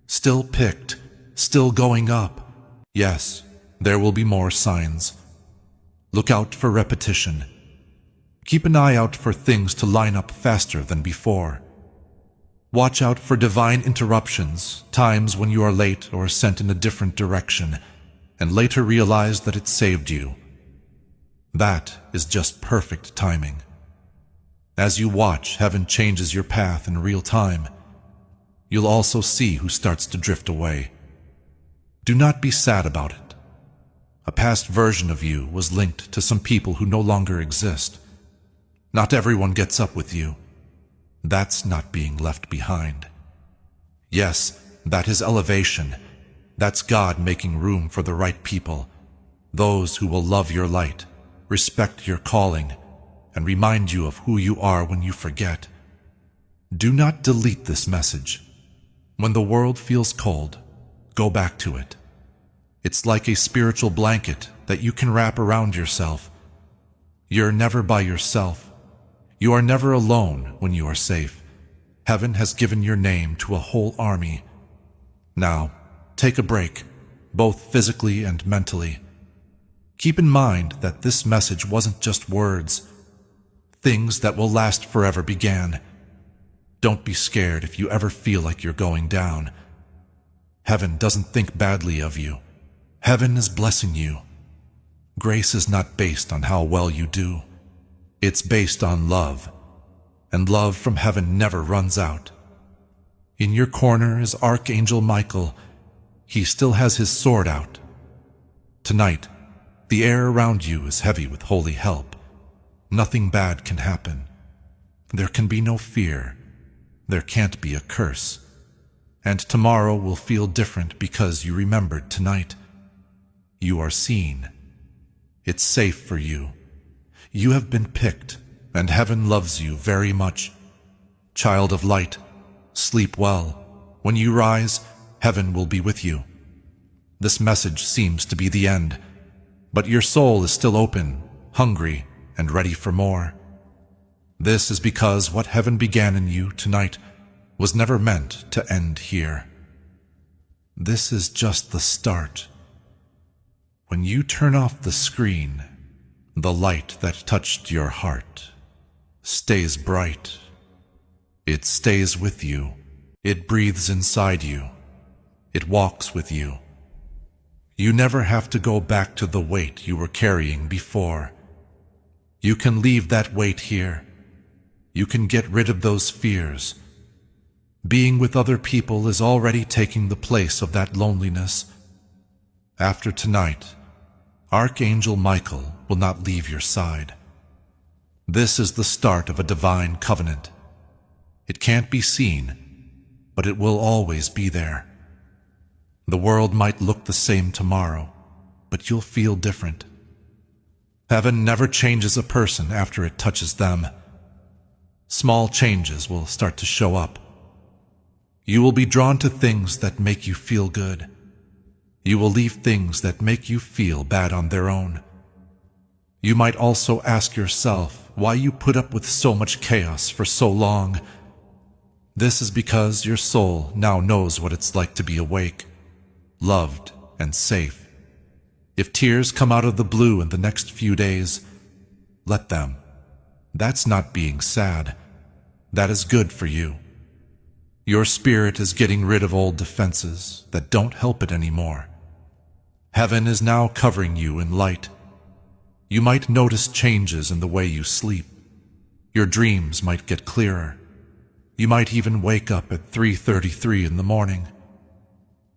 Still picked, still going up. Yes, there will be more signs. Look out for repetition. Keep an eye out for things to line up faster than before. Watch out for divine interruptions, times when you are late or sent in a different direction, and later realize that it saved you. That is just perfect timing. As you watch, heaven changes your path in real time. You'll also see who starts to drift away. Do not be sad about it. A past version of you was linked to some people who no longer exist. Not everyone gets up with you. That's not being left behind. Yes, that is elevation. That's God making room for the right people, those who will love your light, respect your calling, and remind you of who you are when you forget. Do not delete this message. When the world feels cold, go back to it. It's like a spiritual blanket that you can wrap around yourself. You're never by yourself. You are never alone when you are safe. Heaven has given your name to a whole army. Now, take a break, both physically and mentally. Keep in mind that this message wasn't just words. Things that will last forever began. Don't be scared if you ever feel like you're going down. Heaven doesn't think badly of you. Heaven is blessing you. Grace is not based on how well you do. It's based on love. And love from heaven never runs out. In your corner is Archangel Michael. He still has his sword out. Tonight, the air around you is heavy with holy help. Nothing bad can happen. There can be no fear. There can't be a curse. And tomorrow will feel different because you remembered tonight. You are seen. It's safe for you. You have been picked, and heaven loves you very much. Child of light, sleep well. When you rise, heaven will be with you. This message seems to be the end. but your soul is still open, hungry, and ready for more. This is because what heaven began in you tonight was never meant to end here. This is just the start. When you turn off the screen, the light that touched your heart stays bright. It stays with you. It breathes inside you. It walks with you. You never have to go back to the weight you were carrying before. You can leave that weight here. You can get rid of those fears. Being with other people is already taking the place of that loneliness. After tonight, Archangel Michael will not leave your side. This is the start of a divine covenant. It can't be seen, but it will always be there. The world might look the same tomorrow, but you'll feel different. Heaven never changes a person after it touches them. Small changes will start to show up. You will be drawn to things that make you feel good. You will leave things that make you feel bad on their own. You might also ask yourself why you put up with so much chaos for so long. This is because your soul now knows what it's like to be awake, loved, and safe. If tears come out of the blue in the next few days, let them. That's not being sad. That is good for you. Your spirit is getting rid of old defenses that don't help it anymore. Heaven is now covering you in light. You might notice changes in the way you sleep. Your dreams might get clearer. You might even wake up at 3:33 in the morning.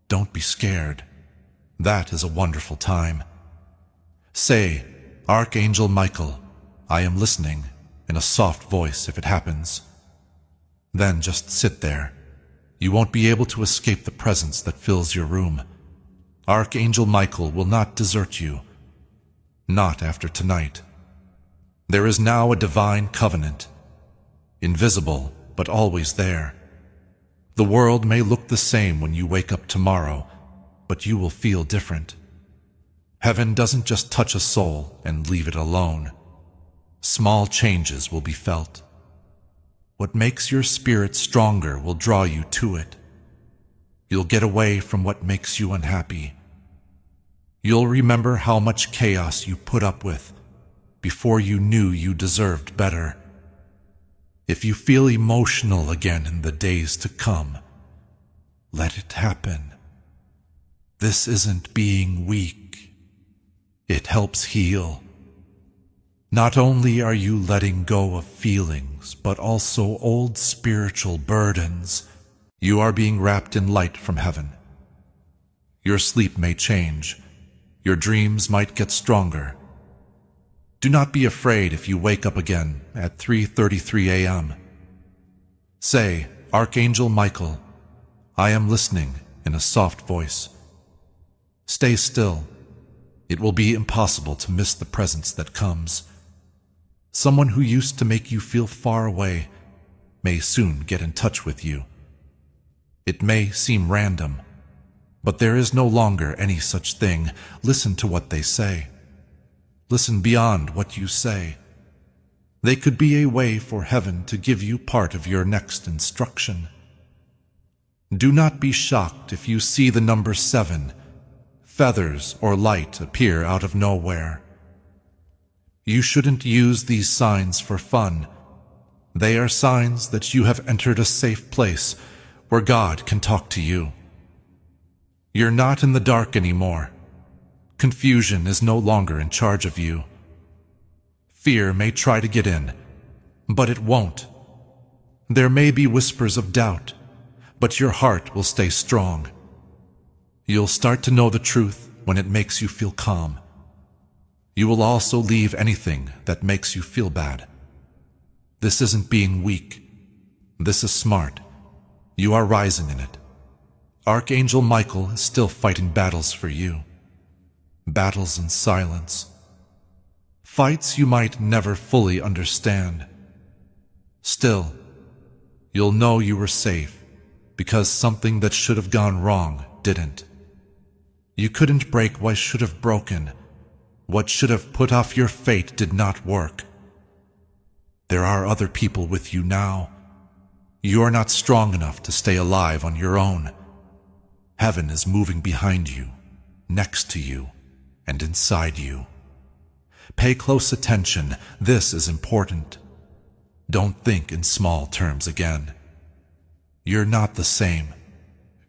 Don't be scared. That is a wonderful time. Say, Archangel Michael, I am listening, in a soft voice if it happens. Then just sit there. You won't be able to escape the presence that fills your room. Archangel Michael will not desert you. Not after tonight. There is now a divine covenant. Invisible, but always there. The world may look the same when you wake up tomorrow, but you will feel different. Heaven doesn't just touch a soul and leave it alone. Small changes will be felt. What makes your spirit stronger will draw you to it. You'll get away from what makes you unhappy. You'll remember how much chaos you put up with before you knew you deserved better. If you feel emotional again in the days to come, let it happen. This isn't being weak. It helps heal. Not only are you letting go of feelings, but also old spiritual burdens. You are being wrapped in light from heaven. Your sleep may change. Your dreams might get stronger. Do not be afraid if you wake up again at 3:33 a.m. Say, Archangel Michael, I am listening in a soft voice. Stay still. It will be impossible to miss the presence that comes. Someone who used to make you feel far away may soon get in touch with you. It may seem random, but there is no longer any such thing. Listen to what they say. Listen beyond what you say. They could be a way for heaven to give you part of your next instruction. Do not be shocked if you see the number 7, feathers or light appear out of nowhere. You shouldn't use these signs for fun. They are signs that you have entered a safe place where God can talk to you. You're not in the dark anymore. Confusion is no longer in charge of you. Fear may try to get in, but it won't. There may be whispers of doubt, but your heart will stay strong. You'll start to know the truth when it makes you feel calm. You will also leave anything that makes you feel bad. This isn't being weak. This is smart. You are rising in it. Archangel Michael is still fighting battles for you. Battles in silence. Fights you might never fully understand. Still, you'll know you were safe because something that should have gone wrong didn't. You couldn't break what should have broken. What should have put off your fate did not work. There are other people with you now. You are not strong enough to stay alive on your own. Heaven is moving behind you, next to you, and inside you. Pay close attention. This is important. Don't think in small terms again. You're not the same.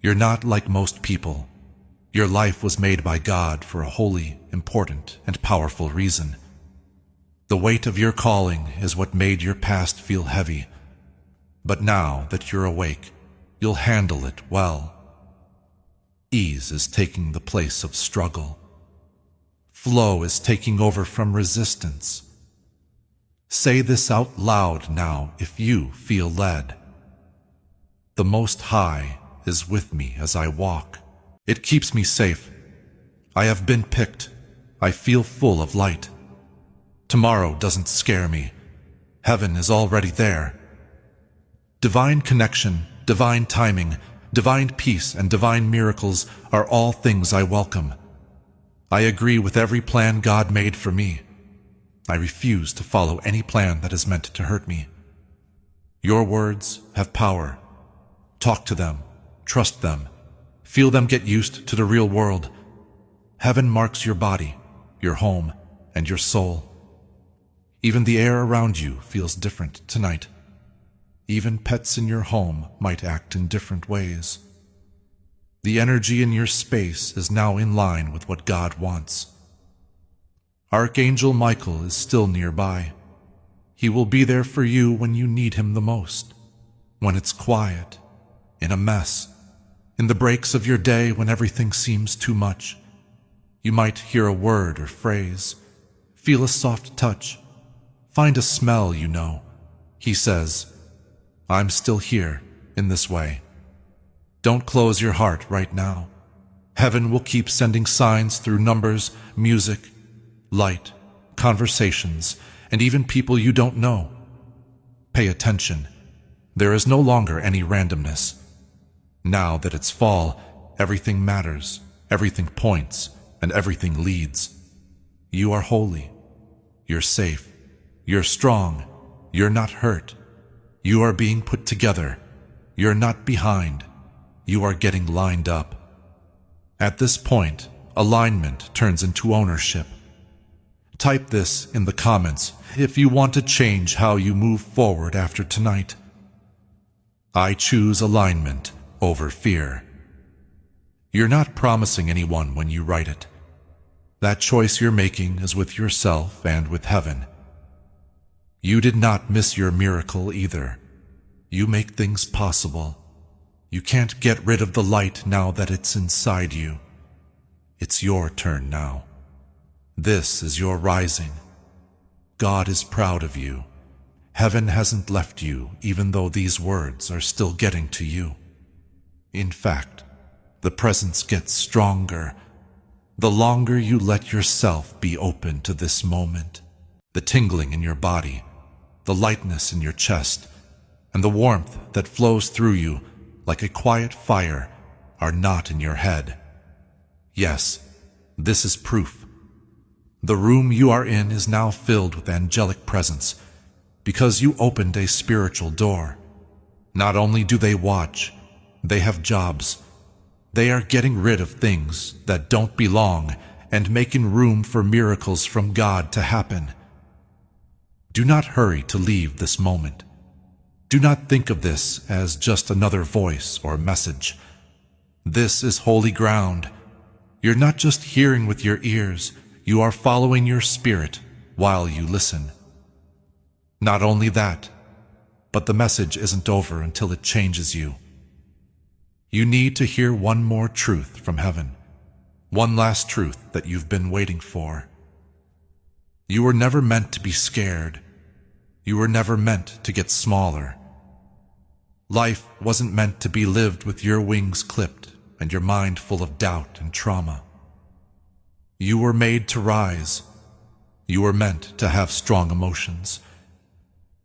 You're not like most people. Your life was made by God for a holy, important, and powerful reason. The weight of your calling is what made your past feel heavy. But now that you're awake, you'll handle it well. Ease is taking the place of struggle. Flow is taking over from resistance. Say this out loud now if you feel led. The Most High is with me as I walk. It keeps me safe. I have been picked. I feel full of light. Tomorrow doesn't scare me. Heaven is already there. Divine connection, divine timing, divine peace, and divine miracles are all things I welcome. I agree with every plan God made for me. I refuse to follow any plan that is meant to hurt me. Your words have power. Talk to them. Trust them. Feel them get used to the real world. Heaven marks your body, your home, and your soul. Even the air around you feels different tonight. Even pets in your home might act in different ways. The energy in your space is now in line with what God wants. Archangel Michael is still nearby. He will be there for you when you need him the most. When it's quiet, in a mess, in the breaks of your day when everything seems too much. You might hear a word or phrase, feel a soft touch, find a smell you know. He says, I'm still here in this way. Don't close your heart right now. Heaven will keep sending signs through numbers, music, light, conversations, and even people you don't know. Pay attention. There is no longer any randomness. Now that it's fall, everything matters, everything points, and everything leads. You are holy. You're safe. You're strong. You're not hurt. You are being put together. You're not behind. You are getting lined up. At this point, alignment turns into ownership. Type this in the comments if you want to change how you move forward after tonight. I choose alignment over fear. You're not promising anyone when you write it. That choice you're making is with yourself and with heaven. You did not miss your miracle either. You make things possible. You can't get rid of the light now that it's inside you. It's your turn now. This is your rising. God is proud of you. Heaven hasn't left you, even though these words are still getting to you. In fact, the presence gets stronger the longer you let yourself be open to this moment. The tingling in your body, the lightness in your chest, and the warmth that flows through you like a quiet fire are not in your head. Yes, this is proof. The room you are in is now filled with angelic presence because you opened a spiritual door. Not only do they watch, they have jobs. They are getting rid of things that don't belong and making room for miracles from God to happen. Do not hurry to leave this moment. Do not think of this as just another voice or message. This is holy ground. You're not just hearing with your ears, you are following your spirit while you listen. Not only that, but the message isn't over until it changes you. You need to hear one more truth from heaven, one last truth that you've been waiting for. You were never meant to be scared. You were never meant to get smaller. Life wasn't meant to be lived with your wings clipped and your mind full of doubt and trauma. You were made to rise. You were meant to have strong emotions.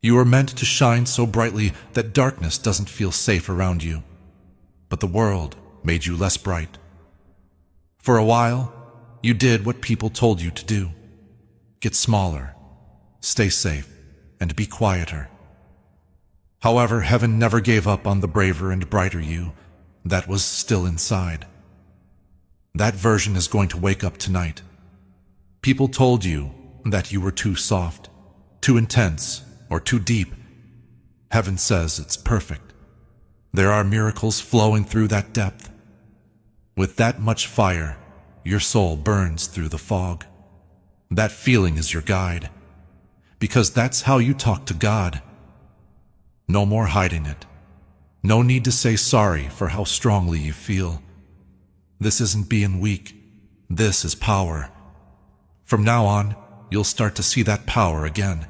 You were meant to shine so brightly that darkness doesn't feel safe around you. But the world made you less bright. For a while, you did what people told you to do. get smaller, stay safe, and be quieter. However, heaven never gave up on the braver and brighter you that was still inside. That version is going to wake up tonight. People told you that you were too soft, too intense, or too deep. Heaven says it's perfect. There are miracles flowing through that depth. With that much fire, your soul burns through the fog. That feeling is your guide, because that's how you talk to God. No more hiding it. No need to say sorry for how strongly you feel. This isn't being weak. This is power. From now on, you'll start to see that power again.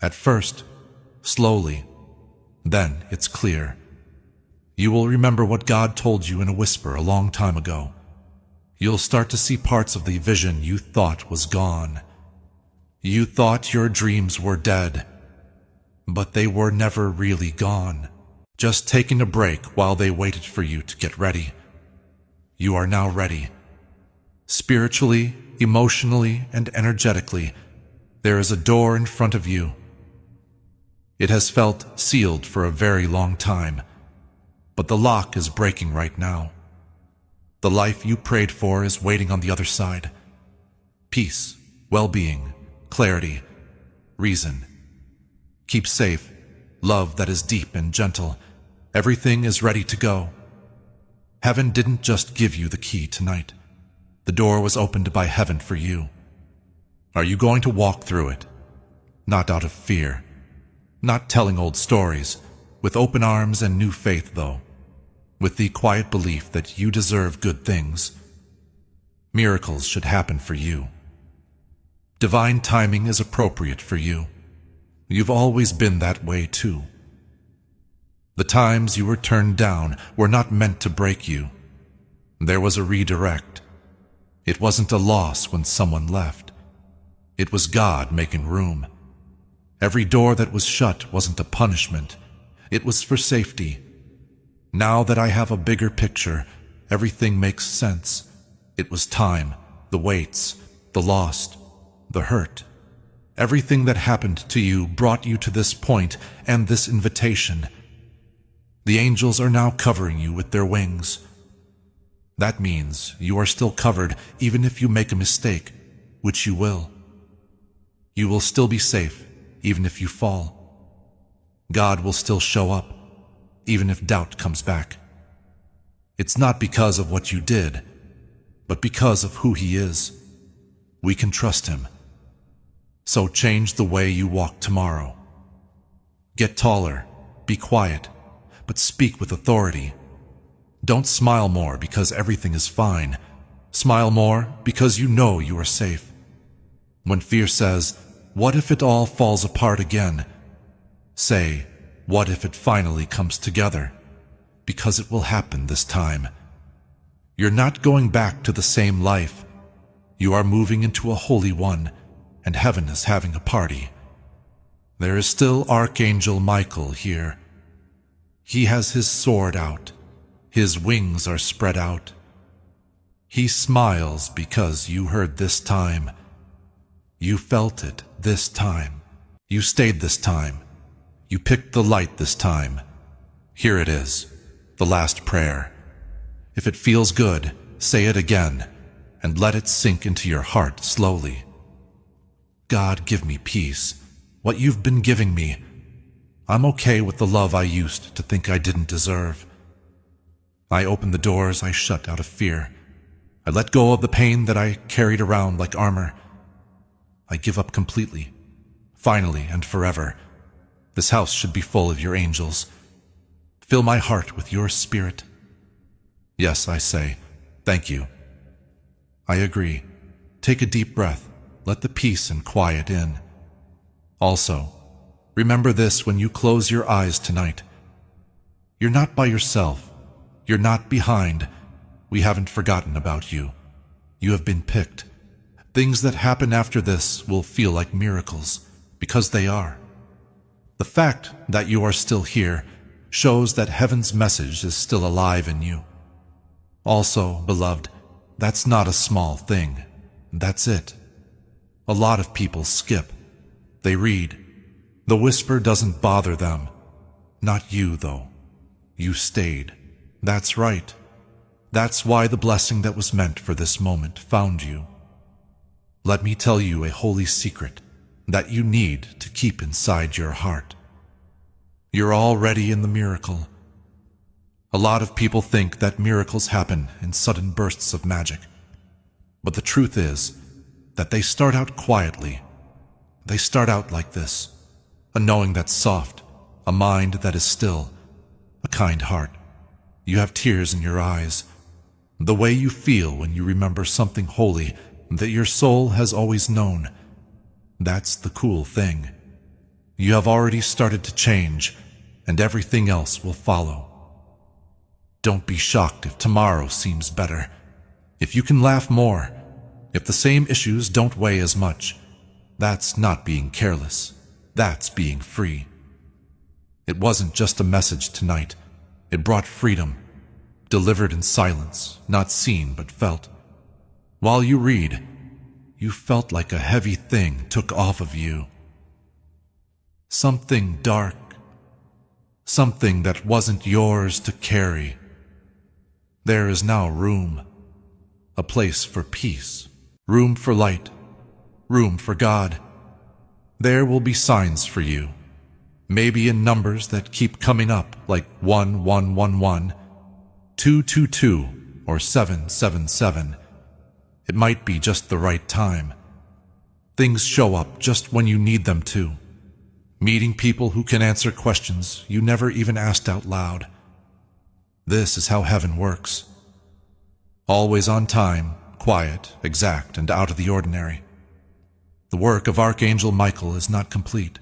At first, slowly, then it's clear. You will remember what God told you in a whisper a long time ago. You'll start to see parts of the vision you thought was gone. You thought your dreams were dead, but they were never really gone, just taking a break while they waited for you to get ready. You are now ready. Spiritually, emotionally, and energetically, there is a door in front of you. It has felt sealed for a very long time, but the lock is breaking right now. The life you prayed for is waiting on the other side. Peace, well-being, clarity, reason. Keep safe, love that is deep and gentle. Everything is ready to go. Heaven didn't just give you the key tonight. The door was opened by heaven for you. Are you going to walk through it? Not out of fear, not telling old stories, with open arms and new faith though, with the quiet belief that you deserve good things. Miracles should happen for you. Divine timing is appropriate for you. You've always been that way too. The times you were turned down were not meant to break you. There was a redirect. It wasn't a loss when someone left. It was God making room. Every door that was shut wasn't a punishment. It was for safety. Now that I have a bigger picture, everything makes sense. It was time, the weights, the lost, the hurt. Everything that happened to you brought you to this point and this invitation. The angels are now covering you with their wings. That means you are still covered even if you make a mistake, which you will. You will still be safe even if you fall. God will still show up, even if doubt comes back. It's not because of what you did, but because of who He is. We can trust Him. So change the way you walk tomorrow. Get taller, be quiet, but speak with authority. Don't smile more because everything is fine. Smile more because you know you are safe. When fear says, "What if it all falls apart again?" say, "What if it finally comes together?" Because it will happen this time. You're not going back to the same life. You are moving into a holy one, and heaven is having a party. There is still Archangel Michael here. He has his sword out. His wings are spread out. He smiles because you heard this time. You felt it this time. You stayed this time. You picked the light this time. Here it is, the last prayer. If it feels good, say it again, and let it sink into your heart slowly. God, give me peace, what you've been giving me. I'm okay with the love I used to think I didn't deserve. I open the doors I shut out of fear. I let go of the pain that I carried around like armor. I give up completely, finally and forever. This house should be full of your angels. Fill my heart with your spirit. Yes, I say, thank you. I agree. Take a deep breath. Let the peace and quiet in. Also, remember this when you close your eyes tonight. You're not by yourself. You're not behind. We haven't forgotten about you. You have been picked. Things that happen after this will feel like miracles, because they are. The fact that you are still here shows that heaven's message is still alive in you. Also, beloved, that's not a small thing. That's it. A lot of people skip. They read. The whisper doesn't bother them. Not you, though. You stayed. That's right. That's why the blessing that was meant for this moment found you. Let me tell you a holy secret that you need to keep inside your heart. You're already in the miracle. A lot of people think that miracles happen in sudden bursts of magic. But the truth is that they start out quietly. They start out like this: a knowing that's soft, a mind that is still, a kind heart. You have tears in your eyes, the way you feel when you remember something holy that your soul has always known. That's the cool thing. You have already started to change, and everything else will follow. Don't be shocked if tomorrow seems better. If you can laugh more, if the same issues don't weigh as much, that's not being careless. That's being free. It wasn't just a message tonight. It brought freedom, delivered in silence, not seen but felt. While you read, you felt like a heavy thing took off of you. Something dark, something that wasn't yours to carry. There is now room, a place for peace, room for light, room for God. There will be signs for you, maybe in numbers that keep coming up, like 1111, 222, or 777. It might be just the right time. Things show up just when you need them to. Meeting people who can answer questions you never even asked out loud. This is how heaven works. Always on time, quiet, exact, and out of the ordinary. The work of Archangel Michael is not complete.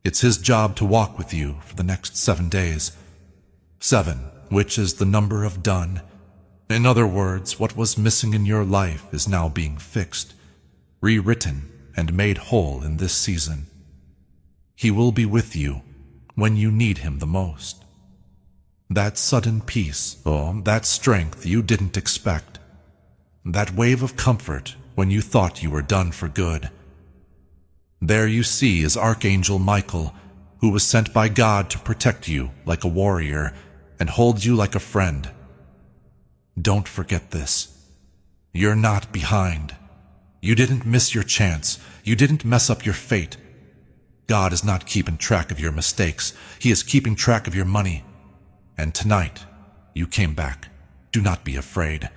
It's his job to walk with you for the next 7 days. 7, which is the number of done. In other words, what was missing in your life is now being fixed, rewritten, and made whole in this season. He will be with you when you need him the most. That sudden peace, that strength you didn't expect. That wave of comfort when you thought you were done for good. There you see is Archangel Michael, who was sent by God to protect you like a warrior and hold you like a friend. Don't forget this. You're not behind. You didn't miss your chance. You didn't mess up your fate. God is not keeping track of your mistakes. He is keeping track of your money. And tonight, you came back. Do not be afraid.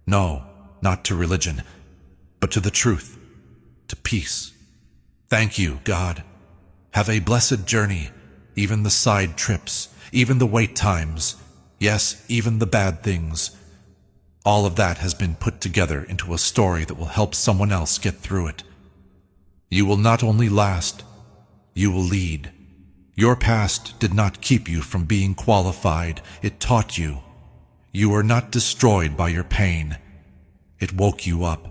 No, not to religion, but to the truth, to peace. Thank you, God. Have a blessed journey, even the side trips, even the wait times, yes, even the bad things. All of that has been put together into a story that will help someone else get through it. You will not only last, you will lead. Your past did not keep you from being qualified. It taught you. You were not destroyed by your pain. It woke you up.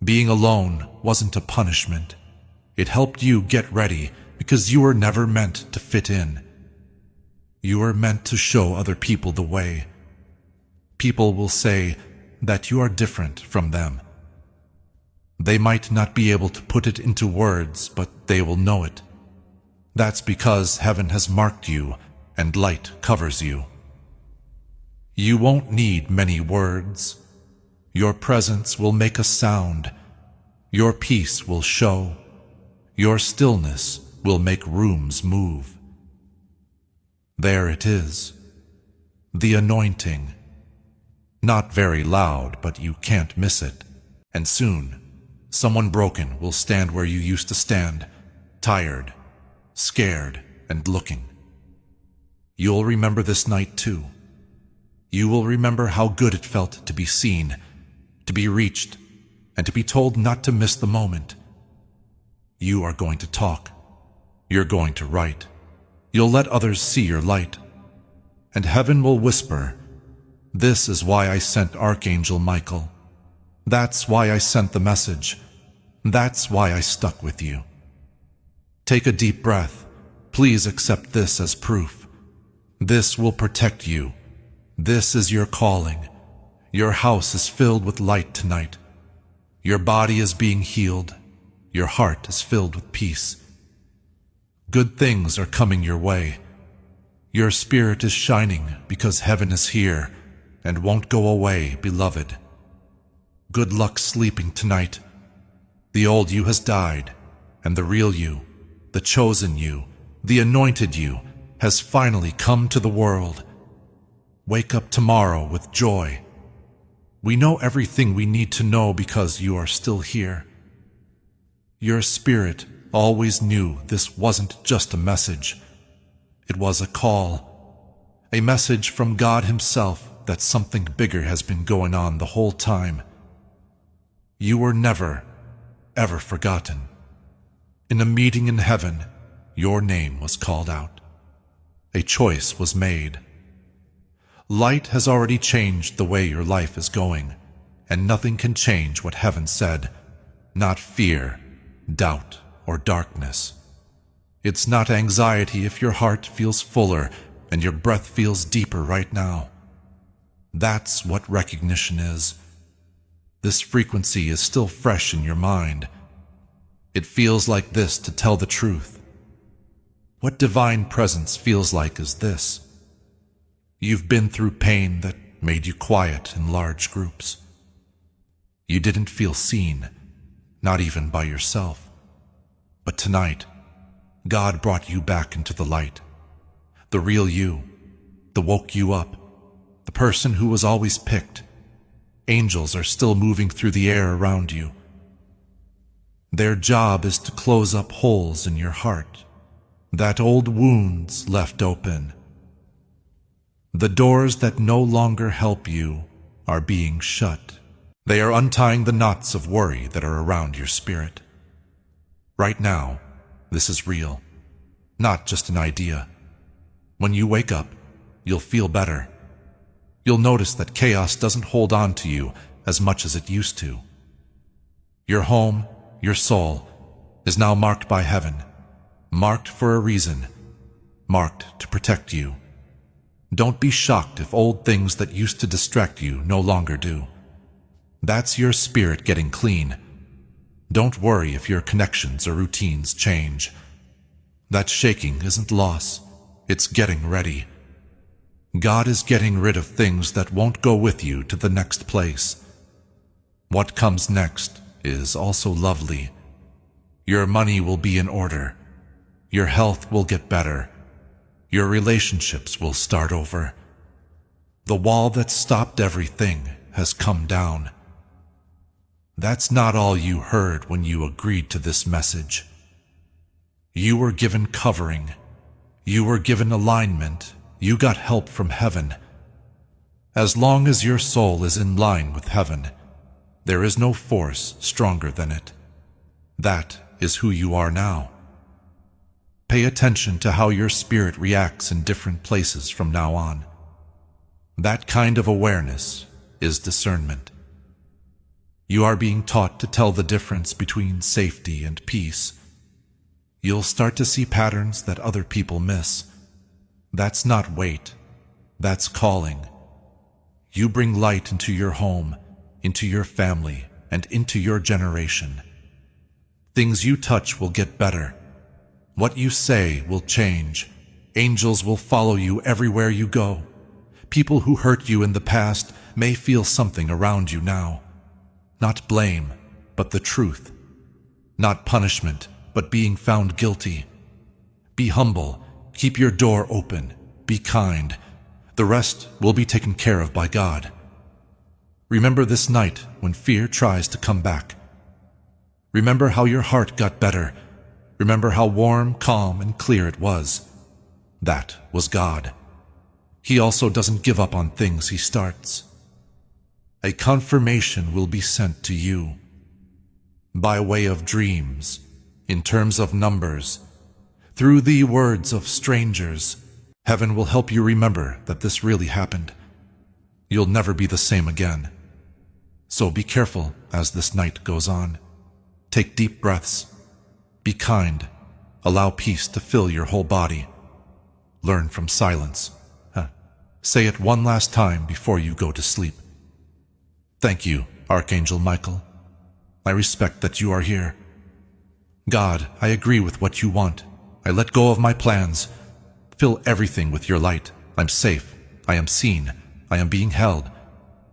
Being alone wasn't a punishment. It helped you get ready because you were never meant to fit in. You were meant to show other people the way. People will say that you are different from them. They might not be able to put it into words, but they will know it. That's because heaven has marked you and light covers you. You won't need many words. Your presence will make a sound. Your peace will show. Your stillness will make rooms move. There it is. The anointing. Not very loud, but you can't miss it. And soon, someone broken will stand where you used to stand, tired, scared, and looking. You'll remember this night too. You will remember how good it felt to be seen, to be reached, and to be told not to miss the moment. You are going to talk. You're going to write. You'll let others see your light. And heaven will whisper, "This is why I sent Archangel Michael. That's why I sent the message. That's why I stuck with you." Take a deep breath. Please accept this as proof. This will protect you. This is your calling. Your house is filled with light tonight. Your body is being healed. Your heart is filled with peace. Good things are coming your way. Your spirit is shining because heaven is here and won't go away, beloved. Good luck sleeping tonight. The old you has died, and the real you, the chosen you, the anointed you, has finally come to the world. Wake up tomorrow with joy. We know everything we need to know because you are still here. Your spirit always knew this wasn't just a message. It was a call, a message from God Himself that something bigger has been going on the whole time. You were never, ever forgotten. In a meeting in heaven, your name was called out. A choice was made. Light has already changed the way your life is going, and nothing can change what heaven said, not fear, doubt, or darkness. It's not anxiety if your heart feels fuller and your breath feels deeper right now. That's what recognition is. This frequency is still fresh in your mind. It feels like this to tell the truth. What divine presence feels like is this. You've been through pain that made you quiet in large groups. You didn't feel seen, not even by yourself. But tonight, God brought you back into the light. The real you, that woke you up, the person who was always picked. Angels are still moving through the air around you. Their job is to close up holes in your heart, that old wounds left open. The doors that no longer help you are being shut. They are untying the knots of worry that are around your spirit. Right now, this is real, not just an idea. When you wake up, you'll feel better. You'll notice that chaos doesn't hold on to you as much as it used to. Your home, your soul, is now marked by heaven, marked for a reason, marked to protect you. Don't be shocked if old things that used to distract you no longer do. That's your spirit getting clean. Don't worry if your connections or routines change. That shaking isn't loss, it's getting ready. God is getting rid of things that won't go with you to the next place. What comes next is also lovely. Your money will be in order. Your health will get better. Your relationships will start over. The wall that stopped everything has come down. That's not all you heard when you agreed to this message. You were given covering. You were given alignment. You got help from heaven. As long as your soul is in line with heaven, there is no force stronger than it. That is who you are now. Pay attention to how your spirit reacts in different places from now on. That kind of awareness is discernment. You are being taught to tell the difference between safety and peace. You'll start to see patterns that other people miss. That's not weight, that's calling. You bring light into your home, into your family, and into your generation. Things you touch will get better. What you say will change. Angels will follow you everywhere you go. People who hurt you in the past may feel something around you now. Not blame, but the truth. Not punishment, but being found guilty. Be humble. Keep your door open. Be kind. The rest will be taken care of by God. Remember this night when fear tries to come back. Remember how your heart got better. Remember how warm, calm, and clear it was. That was God. He also doesn't give up on things He starts. A confirmation will be sent to you. By way of dreams, in terms of numbers, through the words of strangers, heaven will help you remember that this really happened. You'll never be the same again. So be careful as this night goes on. Take deep breaths. Be kind. Allow peace to fill your whole body. Learn from silence. Say it one last time before you go to sleep. Thank you, Archangel Michael. I respect that you are here. God, I agree with what you want. I let go of my plans. Fill everything with your light. I'm safe. I am seen. I am being held.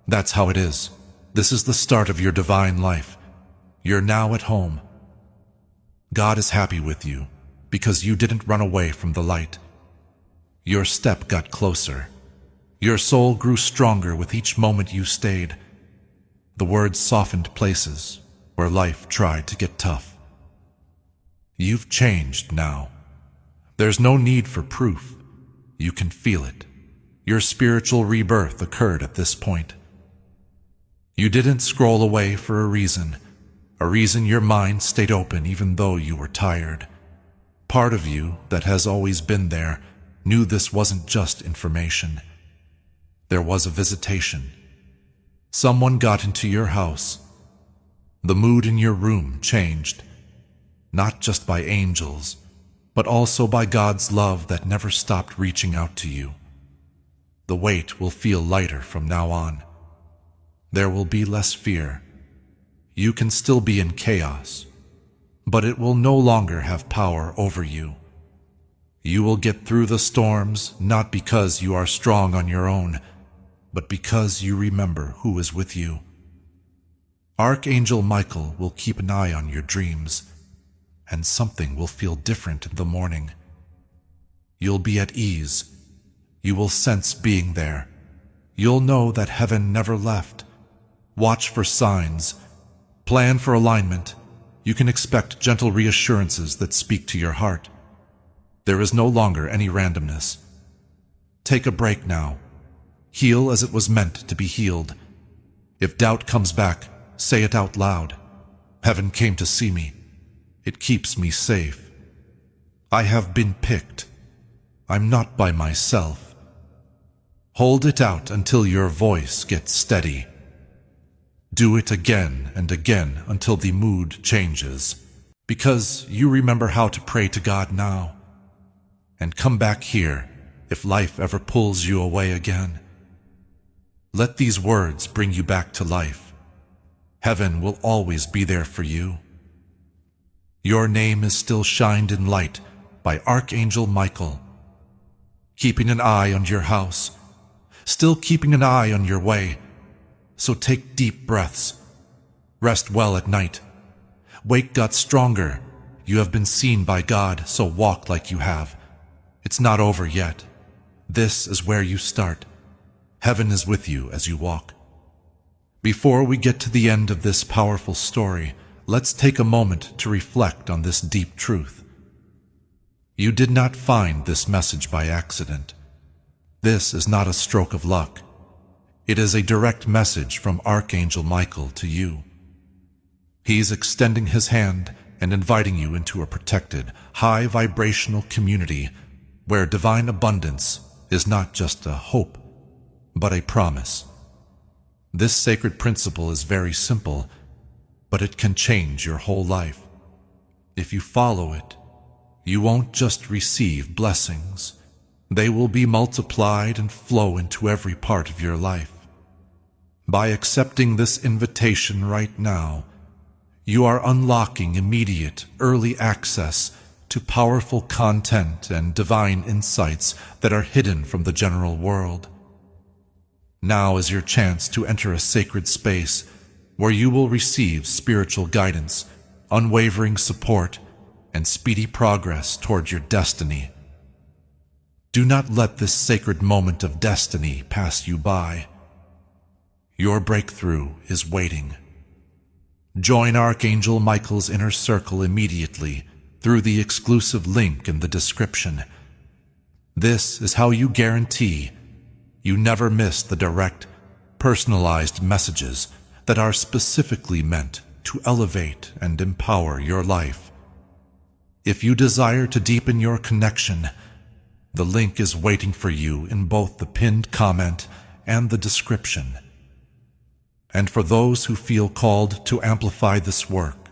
That's how it is. This is the start of your divine life. You're now at home. God is happy with you because you didn't run away from the light. Your step got closer. Your soul grew stronger with each moment you stayed. The words softened places where life tried to get tough. You've changed now. There's no need for proof. You can feel it. Your spiritual rebirth occurred at this point. You didn't scroll away for a reason your mind stayed open even though you were tired. Part of you that has always been there knew this wasn't just information. There was a visitation. Someone got into your house. The mood in your room changed, not just by angels, but also by God's love that never stopped reaching out to you. The weight will feel lighter from now on. There will be less fear. You can still be in chaos, but it will no longer have power over you. You will get through the storms not because you are strong on your own, but because you remember who is with you. Archangel Michael will keep an eye on your dreams, and something will feel different in the morning. You'll be at ease. You will sense being there. You'll know that heaven never left. Watch for signs. Plan for alignment. You can expect gentle reassurances that speak to your heart. There is no longer any randomness. Take a break now. Heal as it was meant to be healed. If doubt comes back, say it out loud. Heaven came to see me. It keeps me safe. I have been picked. I'm not by myself. Hold it out until your voice gets steady. Do it again and again until the mood changes, because you remember how to pray to God now. And come back here if life ever pulls you away again. Let these words bring you back to life. Heaven will always be there for you. Your name is still shined in light by Archangel Michael, keeping an eye on your house, still keeping an eye on your way. So take deep breaths. Rest well at night. Wake got stronger. You have been seen by God, so walk like you have. It's not over yet. This is where you start. Heaven is with you as you walk. Before we get to the end of this powerful story, let's take a moment to reflect on this deep truth. You did not find this message by accident. This is not a stroke of luck. It is a direct message from Archangel Michael to you. He's extending his hand and inviting you into a protected, high-vibrational community where divine abundance is not just a hope, but a promise. This sacred principle is very simple, but it can change your whole life. If you follow it, you won't just receive blessings. They will be multiplied and flow into every part of your life. By accepting this invitation right now, you are unlocking immediate, early access to powerful content and divine insights that are hidden from the general world. Now is your chance to enter a sacred space where you will receive spiritual guidance, unwavering support, and speedy progress toward your destiny. Do not let this sacred moment of destiny pass you by. Your breakthrough is waiting. Join Archangel Michael's inner circle immediately through the exclusive link in the description. This is how you guarantee you never miss the direct, personalized messages that are specifically meant to elevate and empower your life. If you desire to deepen your connection, the link is waiting for you in both the pinned comment and the description. And for those who feel called to amplify this work,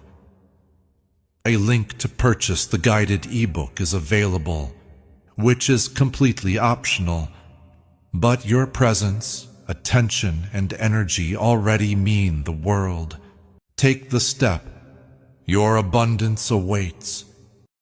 a link to purchase the guided ebook is available, which is completely optional, but your presence, attention, and energy already mean the world. Take the step. Your abundance awaits.